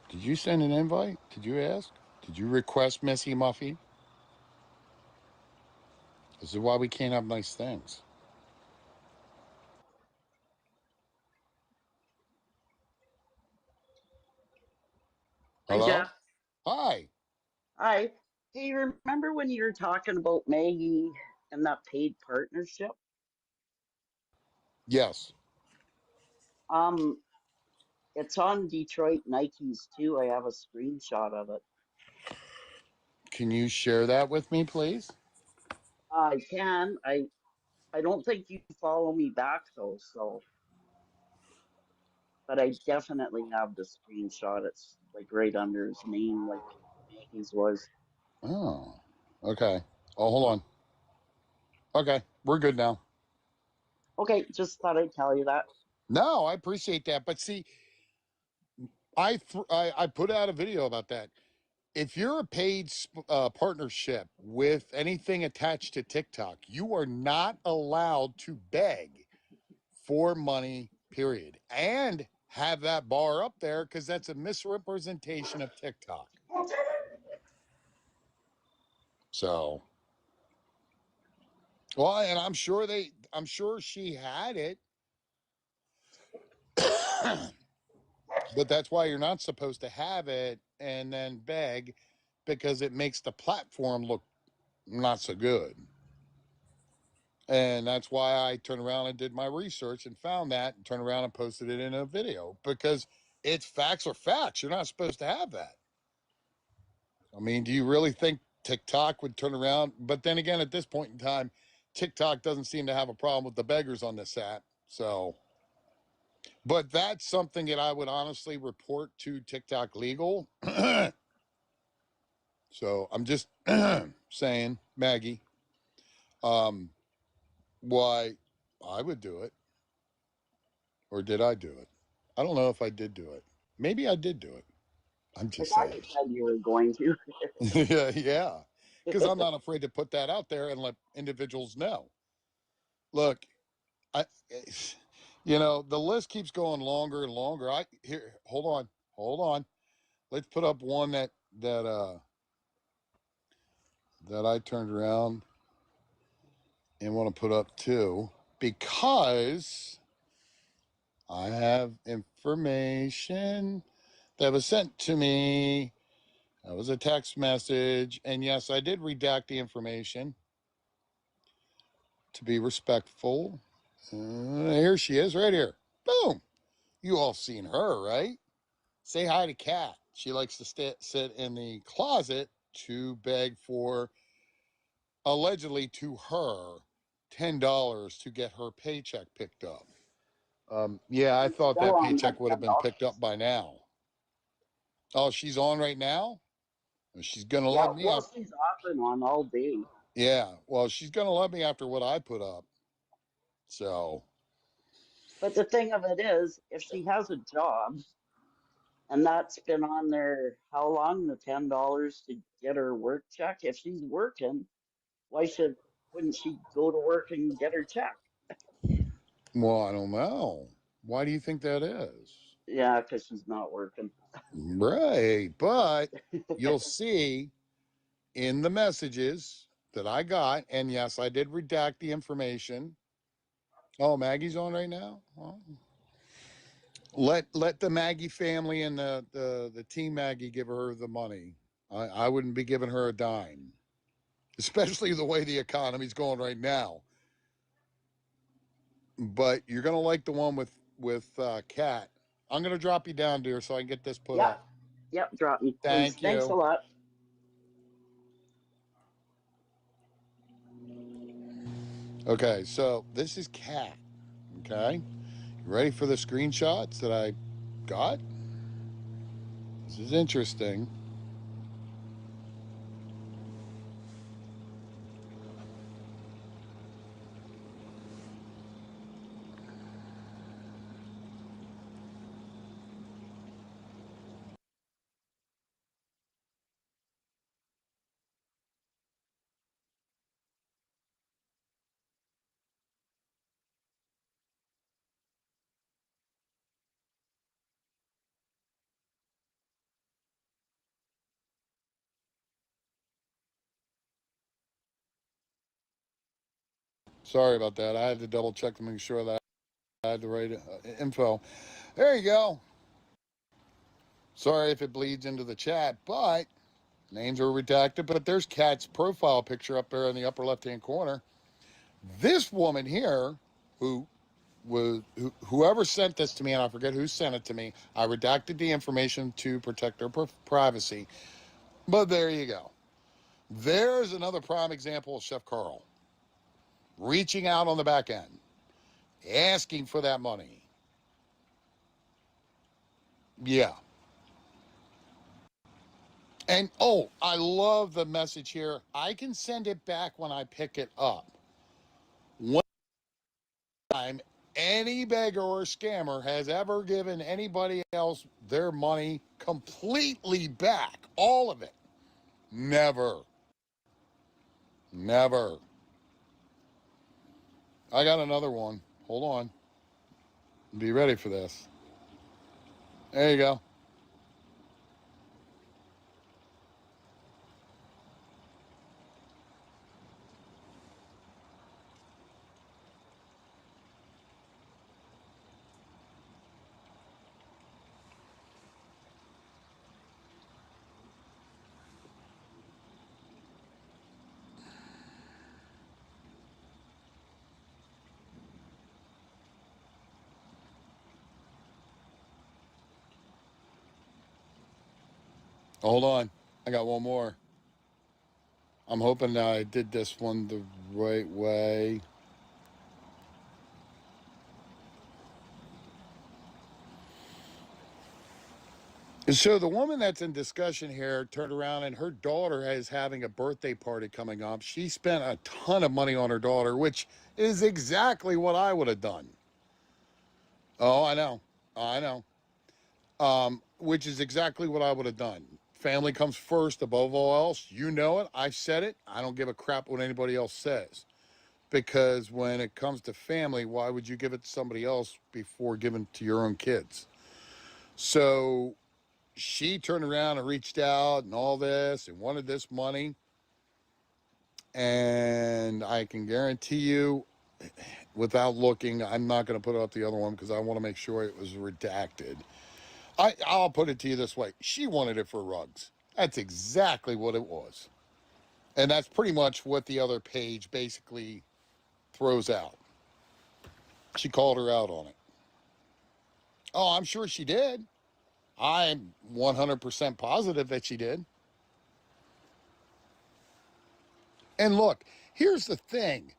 Speaker 1: Did you send an invite? Did you ask? Did you request Missy Muffy? This is why we can't have nice things.
Speaker 3: Hi,
Speaker 1: Hello?
Speaker 3: Jeff.
Speaker 1: Hi.
Speaker 3: Hi. Hey, remember when you were talking about Maggie and that paid partnership?
Speaker 1: Yes.
Speaker 3: Um, it's on Detroit Nikes too. I have a screenshot of it.
Speaker 1: Can you share that with me, please?
Speaker 3: I can. I don't think you follow me back though, so but I definitely have the screenshot. It's like right under his name, like Maggie's was.
Speaker 1: Oh, okay. Oh, hold on. Okay, we're good now.
Speaker 3: Okay, just thought I'd tell you that.
Speaker 1: No, I appreciate that. But see, I put out a video about that. If you're a paid partnership with anything attached to TikTok, you are not allowed to beg for money, period. And have that bar up there because that's a misrepresentation of TikTok. So, well, and I'm sure she had it, but that's why you're not supposed to have it and then beg because it makes the platform look not so good. And that's why I turned around and did my research and found that and turned around and posted it in a video because it's facts are facts. You're not supposed to have that. I mean, do you really think TikTok would turn around? But then again, at this point in time, TikTok doesn't seem to have a problem with the beggars on this app. So, But that's something that I would honestly report to TikTok legal. So I'm just saying, Maggie, um, why I would do it. Or did I do it? I don't know if I did do it. Maybe I did do it. I'm
Speaker 3: I
Speaker 1: just
Speaker 3: thought you
Speaker 1: saying.
Speaker 3: said you were going to.
Speaker 1: Yeah, yeah. Because I'm not afraid to put that out there and let individuals know. Look, I, the list keeps going longer and longer. Hold on. Let's put up one that I turned around and want to put up too, because I have information that was sent to me. That was a text message. And yes, I did redact the information to be respectful. Here she is right here. Boom. You all seen her, right? Say hi to Kat. She likes to sit in the closet to beg for, allegedly to her, $10 to get her paycheck picked up. Yeah, I
Speaker 3: I'm
Speaker 1: thought
Speaker 3: still
Speaker 1: that
Speaker 3: on the
Speaker 1: paycheck would have been picked up
Speaker 3: $10.
Speaker 1: by now. Oh, she's on right now? She's going to
Speaker 3: Yeah,
Speaker 1: let me
Speaker 3: well,
Speaker 1: up.
Speaker 3: she's off and on all day.
Speaker 1: Yeah, well, she's going to let me after what I put up. So,
Speaker 3: But the thing of it is, if she has a job and that's been on there how long, the $10 to get her work check, if she's working, wouldn't she go to work and get her check?
Speaker 1: well, I don't know. Why do you think that is?
Speaker 3: Yeah, because she's not working.
Speaker 1: Right. But you'll see in the messages that I got, and yes, I did redact the information. Oh, Maggie's on right now? Well, let the Maggie family and the team Maggie give her the money. I wouldn't be giving her a dime, especially the way the economy's going right now. But you're gonna like the one with Kat. I'm gonna drop you down, dear, so I can get this put
Speaker 3: Yep,
Speaker 1: up.
Speaker 3: yep, drop me, please.
Speaker 1: Thank
Speaker 3: Thanks a
Speaker 1: you.
Speaker 3: lot.
Speaker 1: Okay, so this is Kat. Okay, you ready for the screenshots that I got? This is interesting. Sorry about that. I had to double check to make sure that I had the right info. There you go. Sorry if it bleeds into the chat, but names are redacted. But there's Kat's profile picture up there in the upper left-hand corner. This woman here, whoever sent this to me, and I forget who sent it to me, I redacted the information to protect their privacy. But there you go. There's another prime example of Chef Carl reaching out on the back end, asking for that money. Yeah. And oh, I love the message here. I can send it back when I pick it up. One time any beggar or scammer has ever given anybody else their money completely back, all of it. Never. Never. I got another one. Hold on. Be ready for this. There you go. Hold on. I got one more. I'm hoping that I did this one the right way. So the woman that's in discussion here turned around and her daughter is having a birthday party coming up. She spent a ton of money on her daughter, which is exactly what I would have done. Oh, I know. I know. Which is exactly what I would have done. Family comes first above all else. You know it. I've said it. I don't give a crap what anybody else says. Because when it comes to family, why would you give it to somebody else before giving it to your own kids? So she turned around and reached out and all this and wanted this money. And I can guarantee you, without looking, I'm not going to put up the other one because I want to make sure it was redacted. I'll put it to you this way. She wanted it for rugs. That's exactly what it was. And that's pretty much what the other page basically throws out. She called her out on it. Oh, I'm sure she did. I'm 100% positive that she did. And look, here's the thing.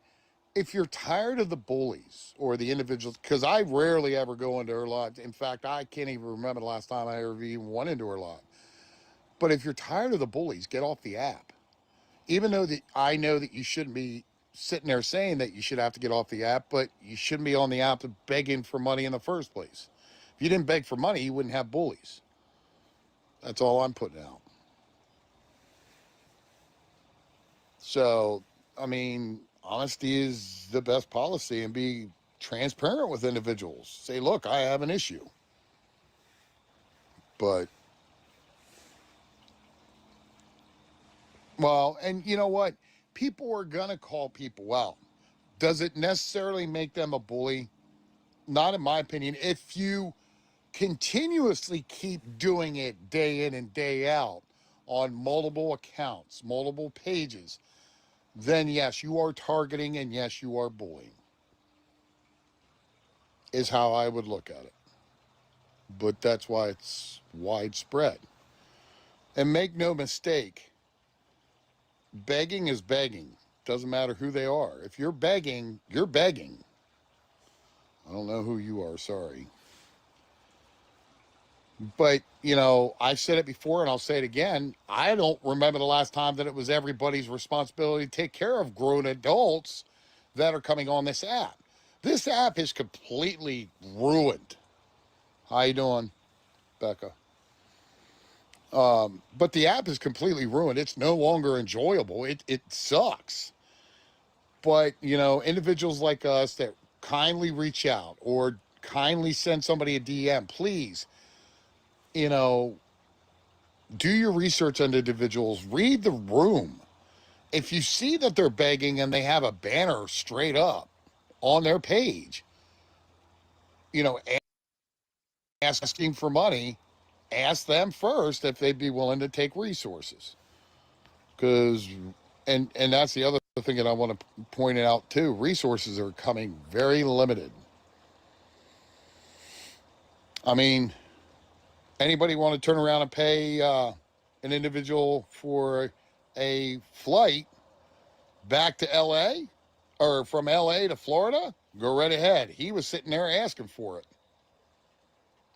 Speaker 1: If you're tired of the bullies or the individuals, because I rarely ever go into her live. In fact, I can't even remember the last time I ever even went into her live. But if you're tired of the bullies, get off the app. Even though that I know that you shouldn't be sitting there saying that you should have to get off the app, but you shouldn't be on the app begging for money in the first place. If you didn't beg for money, you wouldn't have bullies. That's all I'm putting out. So, I mean, honesty is the best policy, and be transparent with individuals. Say, look, I have an issue. But, well, and you know what? People are going to call people out. Does it necessarily make them a bully? Not in my opinion. If you continuously keep doing it day in and day out on multiple accounts, multiple pages, then yes, you are targeting and yes, you are bullying, is how I would look at it. But that's why it's widespread. And make no mistake, begging is begging. Doesn't matter who they are. If you're begging, you're begging. I don't know who you are, sorry. But, you know, I've said it before and I'll say it again. I don't remember the last time that it was everybody's responsibility to take care of grown adults that are coming on this app. This app is completely ruined. How you doing, Becca? But the app is completely ruined. It's no longer enjoyable. It sucks. But, you know, individuals like us that kindly reach out or kindly send somebody a DM, please, you know, do your research on individuals. Read the room. If you see that they're begging and they have a banner straight up on their page, you know, asking for money, ask them first if they'd be willing to take resources. Because, and that's the other thing that I want to point out too. Resources are coming very limited. I mean, anybody want to turn around and pay an individual for a flight back to LA or from LA to Florida? Go right ahead. He was sitting there asking for it.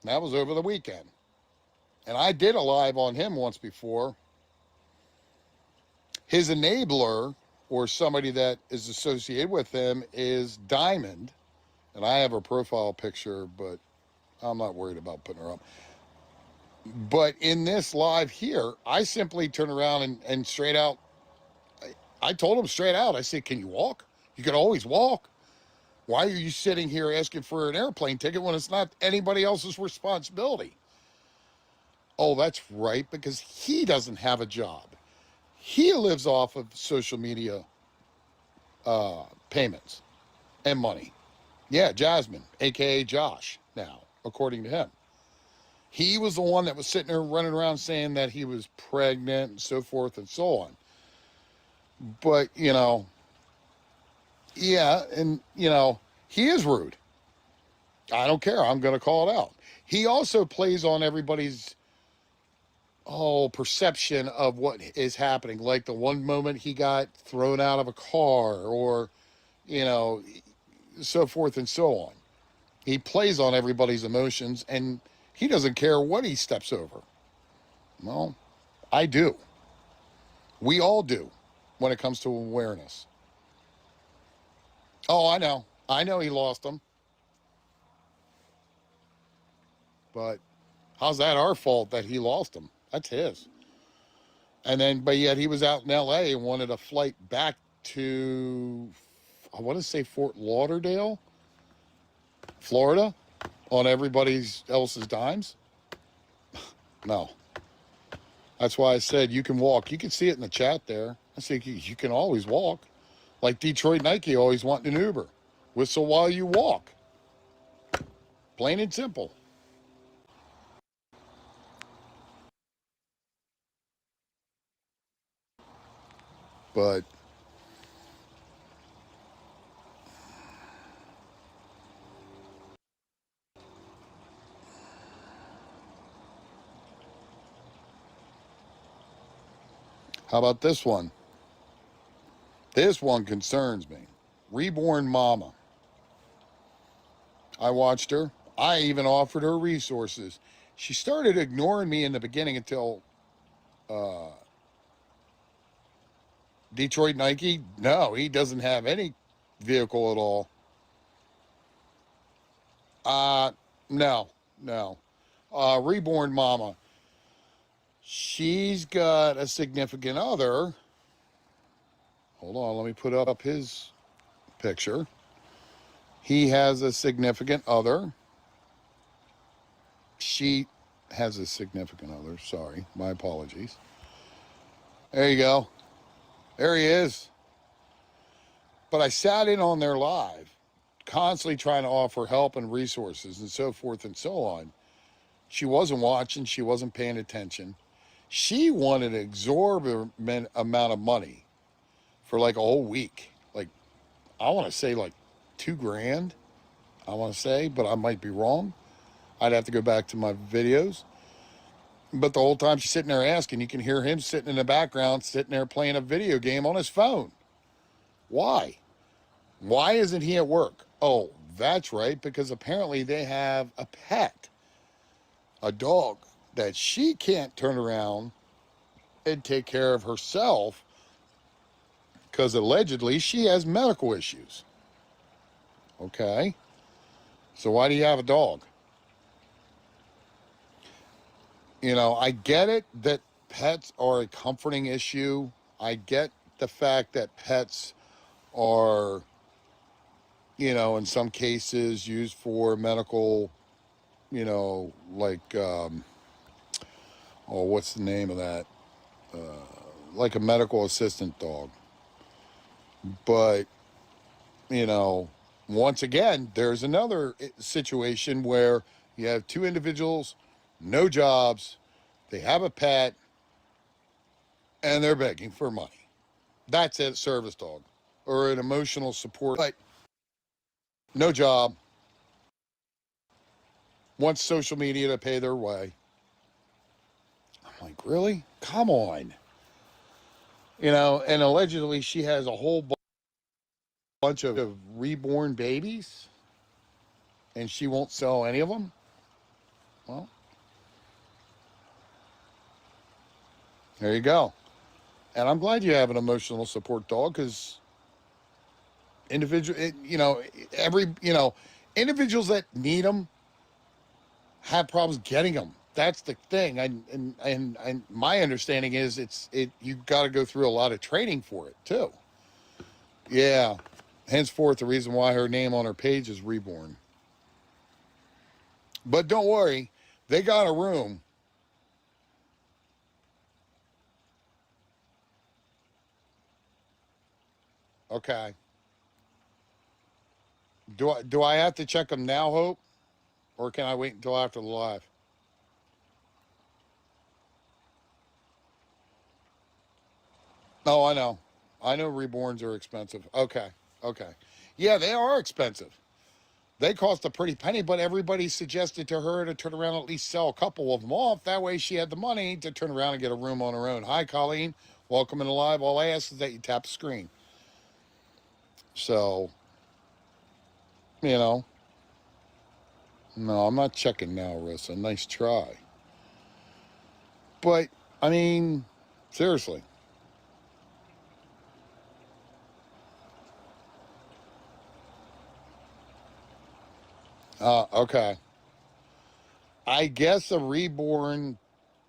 Speaker 1: That was over the weekend. And I did a live on him once before. His enabler or somebody that is associated with him is Diamond. And I have her profile picture, but I'm not worried about putting her up. But in this live here, I simply turn around and straight out, I told him straight out, I said, can you walk? You can always walk. Why are you sitting here asking for an airplane ticket when it's not anybody else's responsibility? Oh, that's right, because he doesn't have a job. He lives off of social media payments and money. Yeah, Jasmine, a.k.a. Josh now, according to him. He was the one that was sitting there running around saying that he was pregnant and so forth and so on. But, you know, yeah, and, you know, he is rude. I don't care. I'm going to call it out. He also plays on everybody's perception of what is happening. Like the one moment he got thrown out of a car or, you know, so forth and so on. He plays on everybody's emotions and he doesn't care what he steps over. Well, I do. We all do when it comes to awareness. Oh, I know. I know he lost them. But how's that our fault that he lost them? That's his. And then, but yet he was out in LA and wanted a flight back to, I want to say Fort Lauderdale, Florida, on everybody's else's dimes. No. That's why I said you can walk. You can see it in the chat there. I said you can always walk. Like Detroit Nike always wanting an Uber. Whistle while you walk. Plain and simple. But how about this one? This one concerns me. Reborn Mama. I watched her. I even offered her resources. She started ignoring me in the beginning until Detroit Nike. No, he doesn't have any vehicle at all. No, no. Reborn Mama. She's got a significant other. Hold on, let me put up his picture. He has a significant other. She has a significant other. Sorry, my apologies. There you go. There he is. But I sat in on their live, constantly trying to offer help and resources and so forth and so on. She wasn't watching. She wasn't paying attention. She wanted an exorbitant amount of money for like a whole week. Like, I want to say like $2,000, I want to say, but I might be wrong. I'd have to go back to my videos. But the whole time she's sitting there asking, you can hear him sitting in the background, sitting there playing a video game on his phone. Why? Why isn't he at work? Oh, that's right, because apparently they have a pet, a dog, that she can't turn around and take care of herself because allegedly she has medical issues. Okay. So why do you have a dog? You know, I get it that pets are a comforting issue. I get the fact that pets are, you know, in some cases used for medical, you know, like, oh, what's the name of that? Like a medical assistant dog. But, you know, once again, there's another situation where you have two individuals, no jobs, they have a pet, and they're begging for money. That's a service dog or an emotional support. But no job, wants social media to pay their way. I'm like, really? Come on. You know, and allegedly she has a whole bunch of reborn babies and she won't sell any of them. Well, there you go. And I'm glad you have an emotional support dog because you know, individuals that need them have problems getting them. That's the thing. And my understanding is you got to go through a lot of training for it too. Yeah. Henceforth, the reason why her name on her page is Reborn. But don't worry, they got a room. Okay. Do I have to check them now, Hope, or can I wait until after the live? Oh, I know. I know reborns are expensive. Okay. Okay. Yeah, they are expensive. They cost a pretty penny, but everybody suggested to her to turn around and at least sell a couple of them off. That way she had the money to turn around and get a room on her own. Hi, Colleen. Welcome in the live. All I ask is that you tap the screen. So, you know, no, I'm not checking now, Rissa. Nice try. But I mean, seriously. Okay. I guess a reborn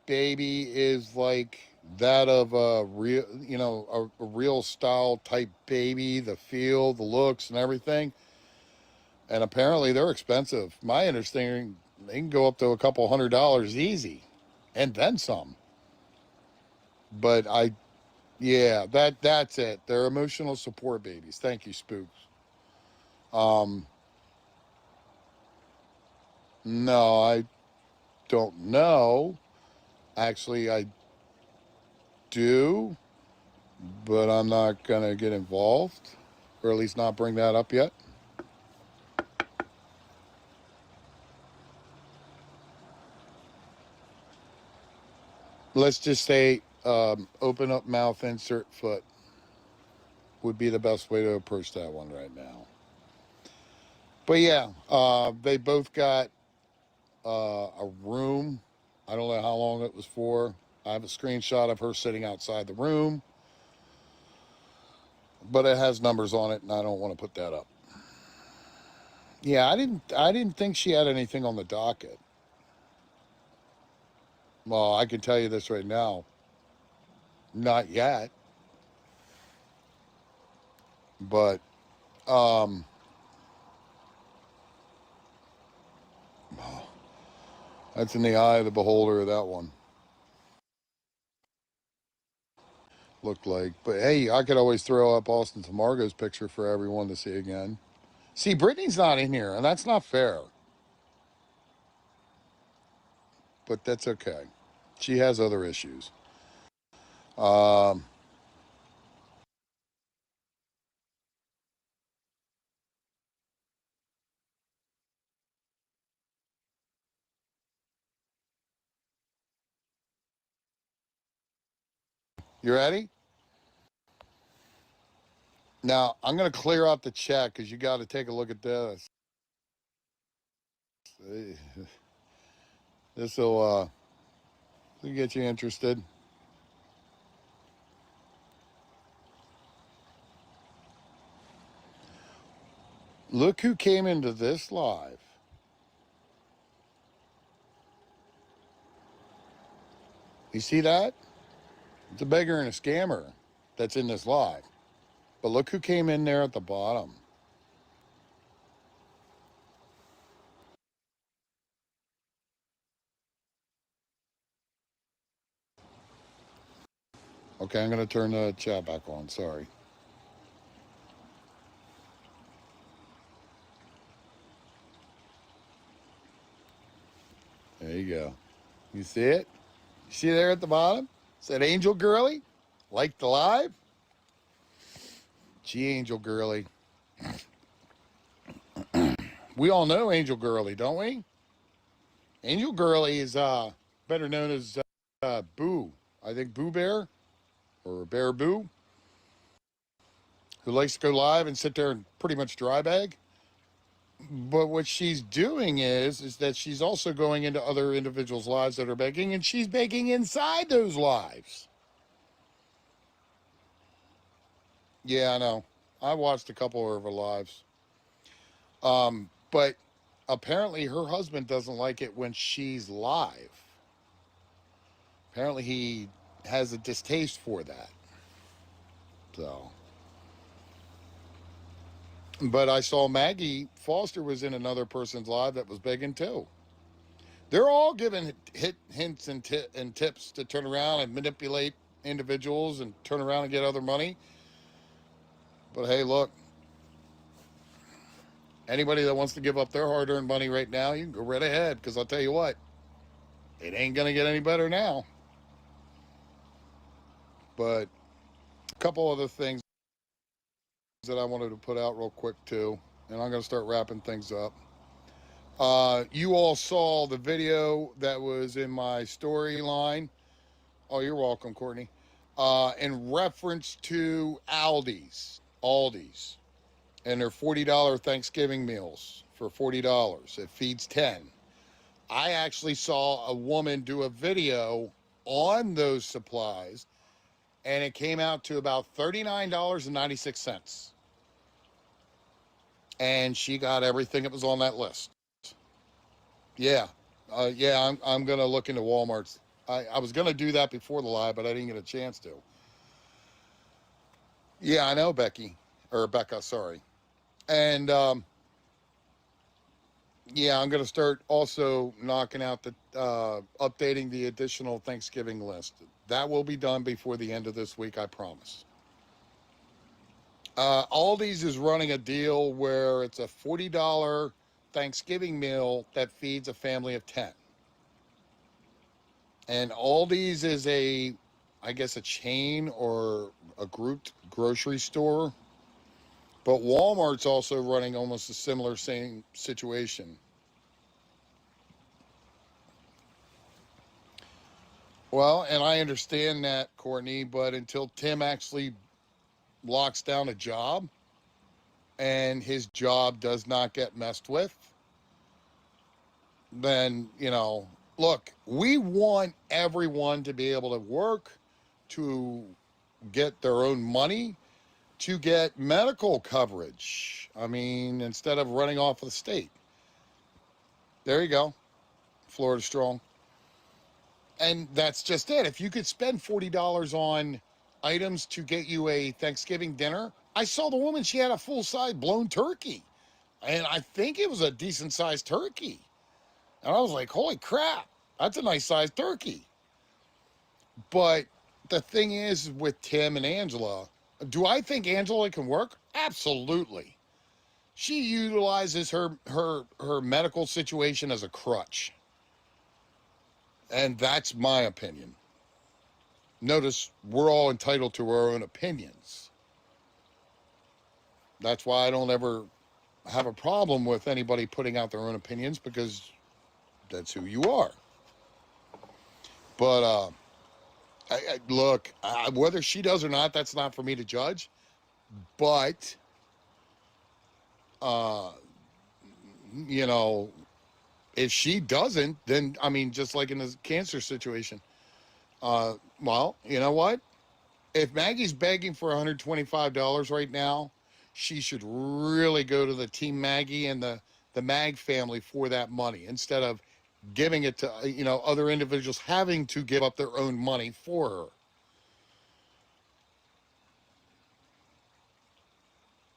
Speaker 1: baby is like that of a real, a real style type baby, the feel, the looks, and everything. And apparently they're expensive. My understanding, they can go up to a couple $100 easy, and then some. But yeah, that's it. They're emotional support babies. Thank you, Spooks. Um, no, I don't know. Actually, I do, but I'm not gonna get involved, or at least not bring that up yet. Let's just say open up mouth, insert foot would be the best way to approach that one right now. But yeah, they both got a room. I don't know how long it was for. I have a screenshot of her sitting outside the room, but it has numbers on it, and I don't want to put that up. Yeah, I didn't think she had anything on the docket. Well, I can tell you this right now, not yet. But um, that's in the eye of the beholder of that one. Looked like. But hey, I could always throw up Austin Tamargo's picture for everyone to see again. See, Brittany's not in here, and that's not fair. But that's okay. She has other issues. Um, you ready? Now I'm gonna clear out the chat because you got to take a look at this. This will get you interested. Look who came into this live. You see that? It's a beggar and a scammer that's in this live. But look who came in there at the bottom. Okay, I'm going to turn the chat back on. Sorry. There you go. You see it? You see there at the bottom? Said Angel Girly. Like the live? Gee, Angel Girly. We all know Angel Girly, don't we? Angel Girly is better known as Boo. I think Boo Bear or Bear Boo, who likes to go live and sit there and pretty much dry bag. But what she's doing is that she's also going into other individuals' lives that are begging, and she's begging inside those lives. Yeah, I know. I watched a couple of her lives. But apparently her husband doesn't like it when she's live. Apparently he has a distaste for that. So, but I saw Maggie Foster was in another person's live that was begging too. They're all giving hints and tips to turn around and manipulate individuals and turn around and get other money. But hey, look, anybody that wants to give up their hard-earned money right now, you can go right ahead. Because I'll tell you what, it ain't gonna get any better now. But a couple other things that I wanted to put out real quick too, and I'm gonna start wrapping things up. You all saw the video that was in my storyline. Oh, you're welcome, Courtney. In reference to Aldi's, and their $40 Thanksgiving meals for $40. It feeds 10. I actually saw a woman do a video on those supplies, and it came out to about $39.96. And she got everything that was on that list. Yeah. Yeah, I'm going to look into Walmart's. I was going to do that before the live, but I didn't get a chance to. Yeah, I know, Becky. Or Becca, sorry. And, yeah, I'm going to start also knocking out the, updating the additional Thanksgiving list. That will be done before the end of this week, I promise. Aldi's is running a deal where it's a $40 Thanksgiving meal that feeds a family of 10. And Aldi's is I guess, a chain or a grouped grocery store. But Walmart's also running almost a similar same situation. Well, and I understand that, Courtney, but until Tim actually locks down a job and his job does not get messed with, then, look, we want everyone to be able to work, to get their own money, to get medical coverage. I mean, instead of running off of the state. There you go. Florida strong. And that's just it. If you could spend $40 on items to get you a Thanksgiving dinner, I saw the woman, she had a full-size blown turkey. And I think it was a decent-sized turkey. And I was like, holy crap, that's a nice-sized turkey. But the thing is with Tim and Angela, do I think Angela can work? Absolutely. She utilizes her medical situation as a crutch. And that's my opinion. Notice we're all entitled to our own opinions. That's why I don't ever have a problem with anybody putting out their own opinions, because that's who you are. But look, whether she does or not, that's not for me to judge. But, if she doesn't, then, I mean, just like in the cancer situation, well, you know what? If Maggie's begging for $125 right now, she should really go to the Team Maggie and the Mag family for that money, instead of giving it to, other individuals having to give up their own money for her.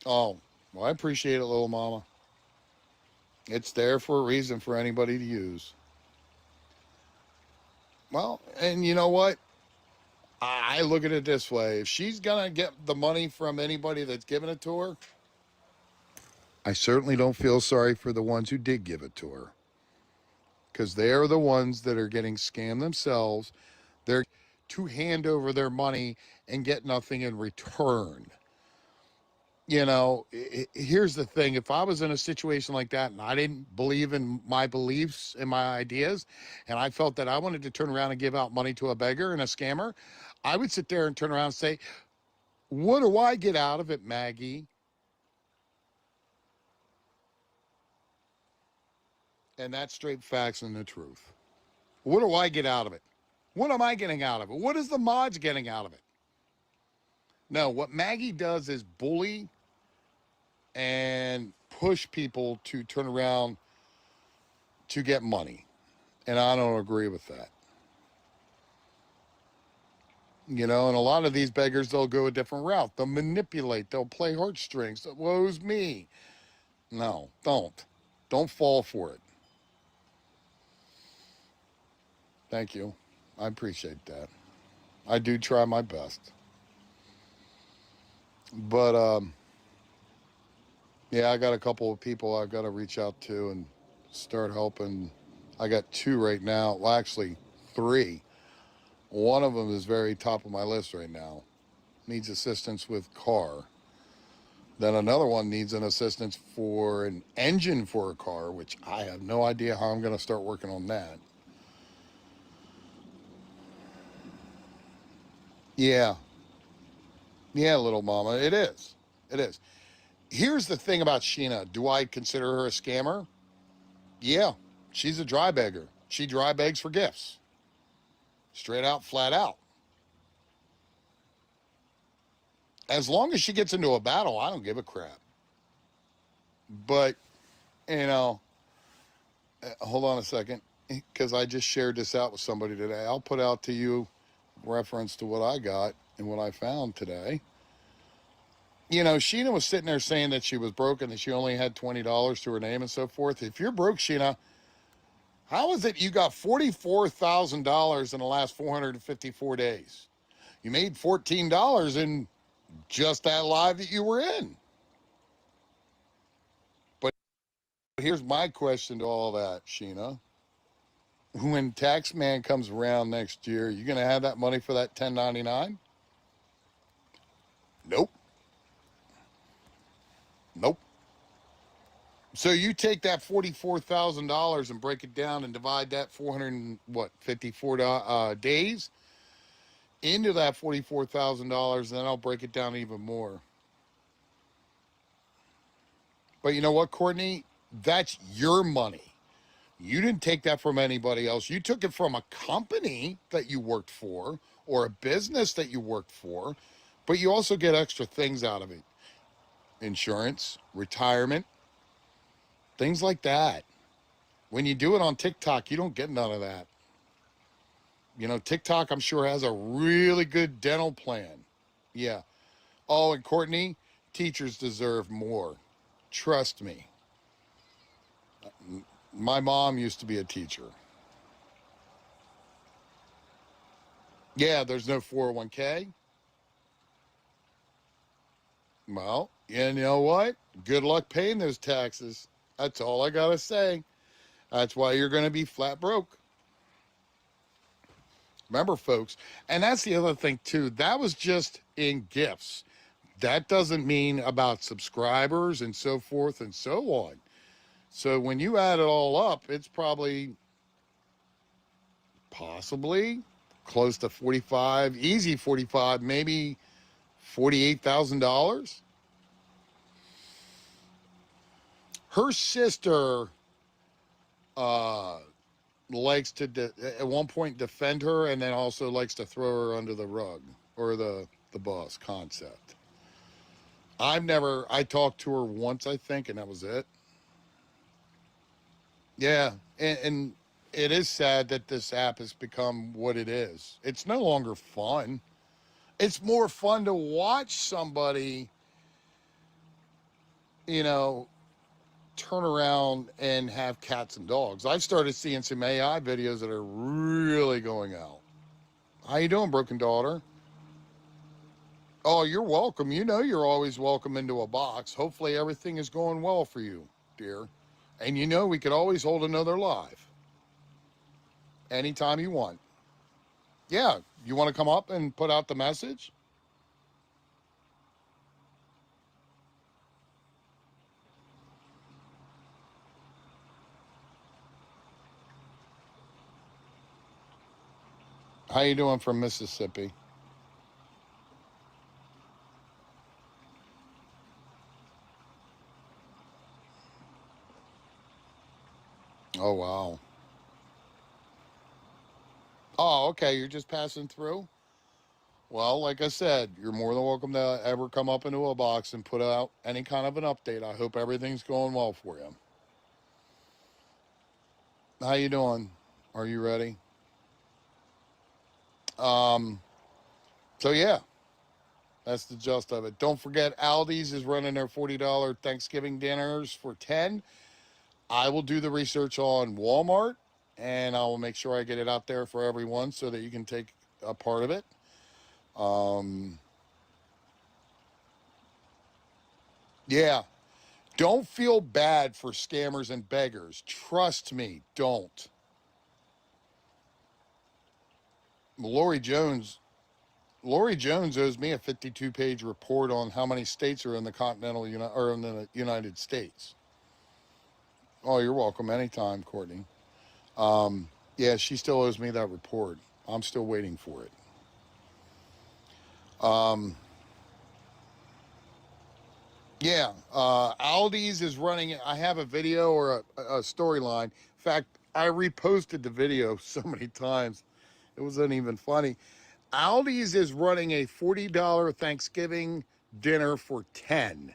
Speaker 1: Oh, well, I appreciate it, little mama. It's there for a reason for anybody to use. Well, and you know what? I look at it this way. If she's going to get the money from anybody that's giving it to her, I certainly don't feel sorry for the ones who did give it to her, because they are the ones that are getting scammed themselves. They're to hand over their money and get nothing in return. Here's the thing. If I was in a situation like that and I didn't believe in my beliefs and my ideas, and I felt that I wanted to turn around and give out money to a beggar and a scammer, I would sit there and turn around and say, what do I get out of it, Maggie? And that's straight facts and the truth. What do I get out of it? What am I getting out of it? What is the mods getting out of it? No, what Maggie does is bully and push people to turn around to get money. And I don't agree with that. And a lot of these beggars, they'll go a different route. They'll manipulate. They'll play heartstrings. Woe's me. No, don't. Don't fall for it. Thank you. I appreciate that. I do try my best. But, yeah, I got a couple of people I've got to reach out to and start helping. I got 2 right now. Well, actually, 3. One of them is very top of my list right now. Needs assistance with car. Then another one needs an assistance for an engine for a car, which I have no idea how I'm going to start working on that. Yeah. Yeah, little mama. It is. It is. Here's the thing about Sheena. Do I consider her a scammer? Yeah. She's a dry beggar. She dry begs for gifts. Straight out, flat out. As long as she gets into a battle, I don't give a crap. But, you know, hold on a second, because I just shared this out with somebody today. I'll put out to you reference to what I got and what I found today. You know, Sheena was sitting there saying that she was broke and that she only had $20 to her name and so forth. If you're broke, Sheena, how is it you got $44,000 in the last 454 days? You made $14 in just that live that you were in. But here's my question to all that, Sheena. When tax man comes around next year, you going to have that money for that 1099? Nope. Nope. So you take that $44,000 and break it down and divide that 454 days into that $44,000, and then I'll break it down even more. But you know what, Courtney? That's your money. You didn't take that from anybody else. You took it from a company that you worked for or a business that you worked for, but you also get extra things out of it. Insurance, retirement, things like that. When you do it on TikTok, you don't get none of that. You know, TikTok, I'm sure, has a really good dental plan. Yeah. Oh, and Courtney, teachers deserve more. Trust me. My mom used to be a teacher. Yeah, there's no 401k. Well, you know what? Good luck paying those taxes. That's all I got to say. That's why you're going to be flat broke. Remember, folks, and that's the other thing, too. That was just in gifts. That doesn't mean about subscribers and so forth and so on. So when you add it all up, it's probably possibly close to 45, easy 45, maybe $48,000. Her sister likes to at one point defend her, and then also likes to throw her under the rug, or the boss concept. I talked to her once, I think, and that was it. Yeah, and it is sad that this app has become what it is. It's no longer fun. It's more fun to watch somebody, you know, turn around and have cats and dogs. I've started seeing some AI videos that are really going out. How you doing, Broken Daughter? Oh, you're welcome. You know you're always welcome into a box. Hopefully everything is going well for you, dear. And you know we could always hold another live anytime you want. Yeah, you want to come up and put out the message? How you doing from Mississippi? Oh, wow. Oh, okay, you're just passing through? Well, like I said, you're more than welcome to ever come up into a box and put out any kind of an update. I hope everything's going well for you. How you doing? Are you ready? Um, so yeah, that's the gist of it. Don't forget, Aldi's is running their $40 Thanksgiving dinners for 10. I will do the research on Walmart, and I will make sure I get it out there for everyone so that you can take a part of it. Um, yeah, don't feel bad for scammers and beggars. Trust me, don't. Lori Jones, Lori Jones owes me a 52-page report on how many states are in the or in the United States. Oh, you're welcome anytime, Courtney. Yeah, she still owes me that report. I'm still waiting for it. Um, yeah, Aldi's is running. I have a video or a storyline. In fact, I reposted the video so many times. It wasn't even funny. Aldi's is running a $40 Thanksgiving dinner for 10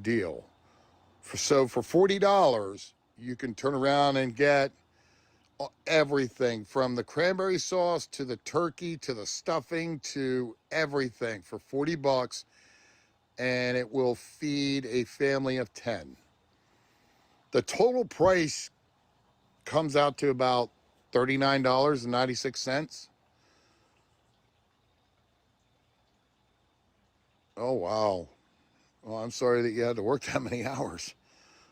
Speaker 1: deal. So for $40, you can turn around and get everything from the cranberry sauce to the turkey to the stuffing to everything for $40, and it will feed a family of 10. The total price comes out to about $39.96. Oh, wow. Well, I'm sorry that you had to work that many hours.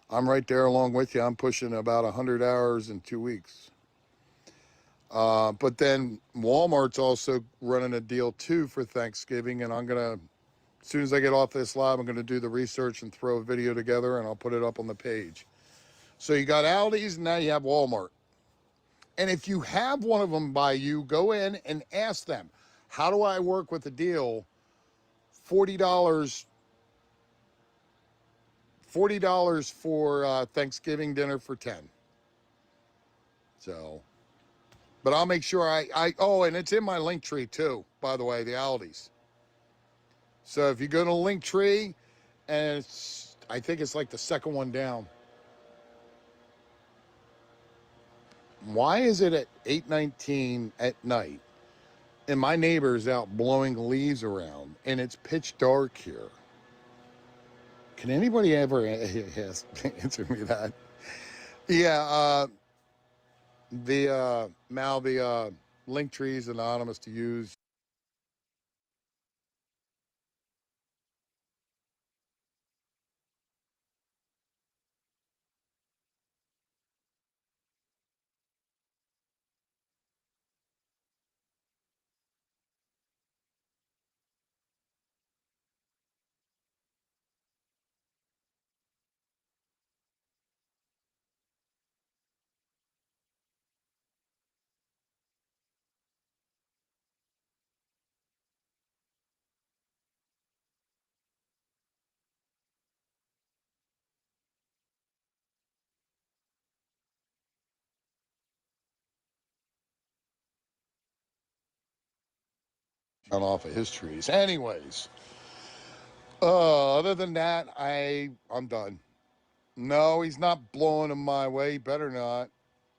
Speaker 1: I'm right there along with you. I'm pushing about 100 hours in 2 weeks. But then Walmart's also running a deal too for Thanksgiving, and I'm going to, as soon as I get off this live, I'm going to do the research and throw a video together, and I'll put it up on the page. So you got Aldi's, and now you have Walmart. And if you have one of them by you, go in and ask them, how do I work with the deal? $40 for Thanksgiving dinner for 10. So, but I'll make sure oh, and it's in my link tree too, by the way, the Aldi's. So if you go to Linktree, and I think it's like the second one down. Why is it at 8:19 at night and my neighbor's out blowing leaves around and it's pitch dark here? Can anybody ever answer me that? Yeah, now the Linktree is anonymous to use. Off of his trees. Anyways, other than that, I'm done. No, he's not blowing them my way. He better not.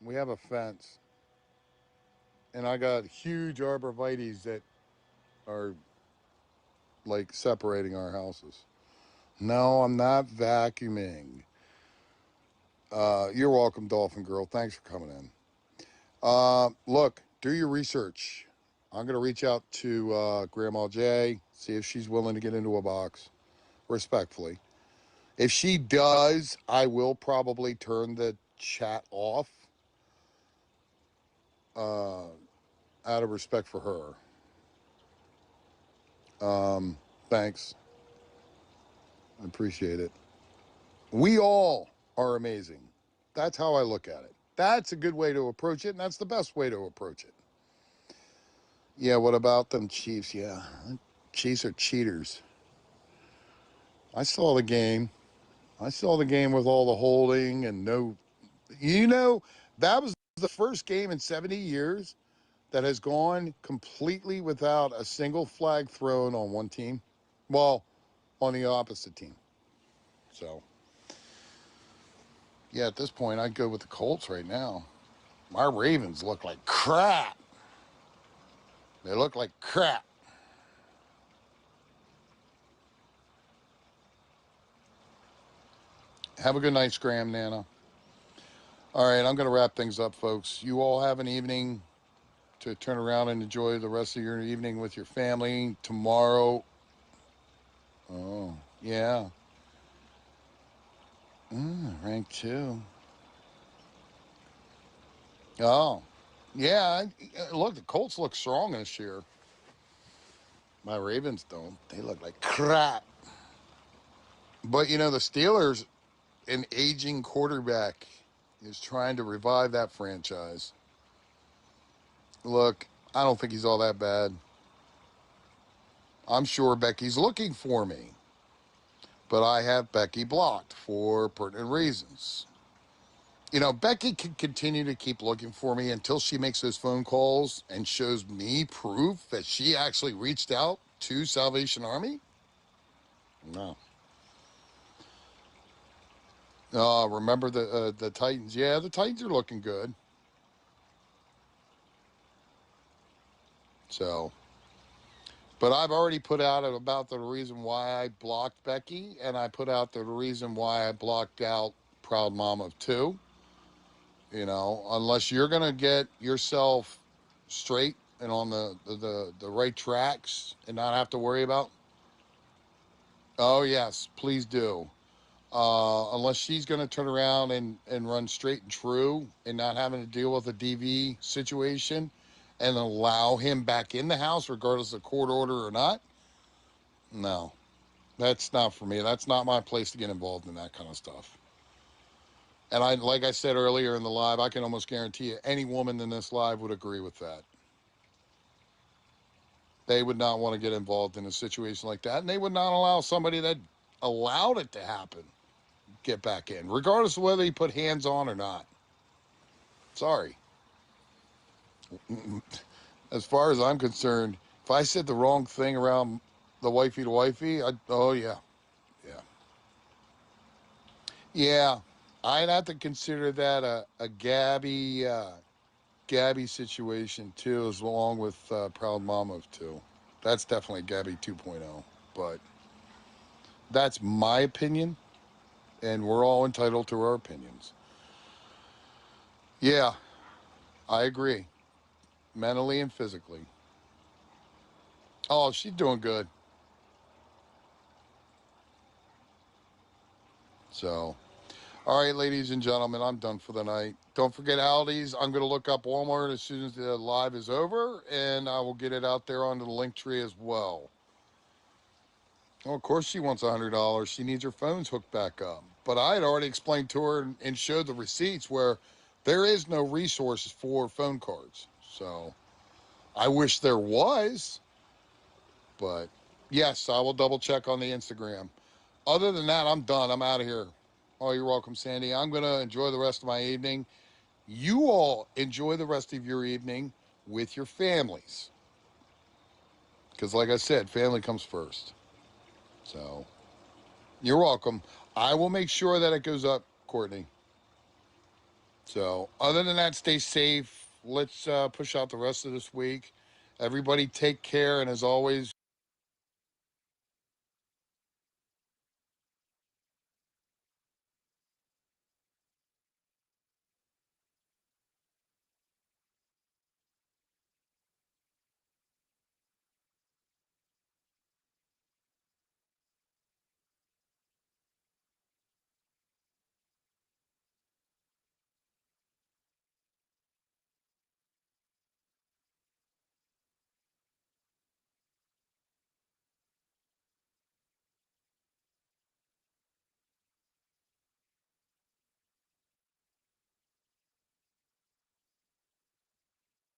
Speaker 1: We have a fence, and I got huge arborvitaes that are like separating our houses. No, I'm not vacuuming. You're welcome, Dolphin Girl. Thanks for coming in. Look, do your research. I'm gonna reach out to Grandma J, see if she's willing to get into a box, respectfully. If she does, I will probably turn the chat off out of respect for her. Thanks. I appreciate it. We all are amazing. That's how I look at it. That's a good way to approach it, and that's the best way to approach it. Yeah, what about them Chiefs? Yeah, Chiefs are cheaters. I saw the game. I saw the game with all the holding and no. You know, that was the first game in 70 years that has gone completely without a single flag thrown on one team. Well, on the opposite team. So, yeah, at this point, I'd go with the Colts right now. My Ravens look like crap. They look like crap. Have a good night, Scram Nana. All right, I'm going to wrap things up, folks. You all have an evening to turn around and enjoy the rest of your evening with your family. Tomorrow, oh, yeah. Rank 2. Oh, yeah. Look, the Colts look strong this year. My Ravens don't. They look like crap. But, you know, the Steelers, an aging quarterback, is trying to revive that franchise. Look, I don't think he's all that bad. I'm sure Becky's looking for me, but I have Becky blocked for pertinent reasons. Becky can continue to keep looking for me until she makes those phone calls and shows me proof that she actually reached out to Salvation Army. No. Remember the Titans? Yeah, the Titans are looking good. So, but I've already put out about the reason why I blocked Becky, and I put out the reason why I blocked out Proud Mom of Two. Unless you're gonna get yourself straight and on the right tracks and not have to worry about. Oh yes, please do. Unless she's going to turn around and run straight and true and not having to deal with a DV situation and allow him back in the house regardless of court order or not. No, that's not for me. That's not my place to get involved in that kind of stuff. And like I said earlier in the live, I can almost guarantee you any woman in this live would agree with that. They would not want to get involved in a situation like that, and they would not allow somebody that allowed it to happen get back in, regardless of whether he put hands on or not. Sorry. As far as I'm concerned, if I said the wrong thing around the wifey to wifey, oh yeah, yeah, yeah. I'd have to consider that a Gabby situation too, as along with Proud Mama too. That's definitely Gabby 2.0. But that's my opinion, and we're all entitled to our opinions. Yeah, I agree, mentally and physically. Oh, she's doing good. So, all right, ladies and gentlemen, I'm done for the night. Don't forget Aldi's. I'm going to look up Walmart as soon as the live is over, and I will get it out there onto the link tree as well. Well, of course she wants $100. She needs her phones hooked back up. But I had already explained to her and showed the receipts where there is no resources for phone cards. So I wish there was, but yes, I will double check on the Instagram. Other than that, I'm done. I'm out of here. Oh, you're welcome, Sandy. I'm going to enjoy the rest of my evening. You all enjoy the rest of your evening with your families. Because like I said, family comes first. So you're welcome. I will make sure that it goes up, Courtney. So other than that, stay safe. Let's push out the rest of this week. Everybody take care. And as always,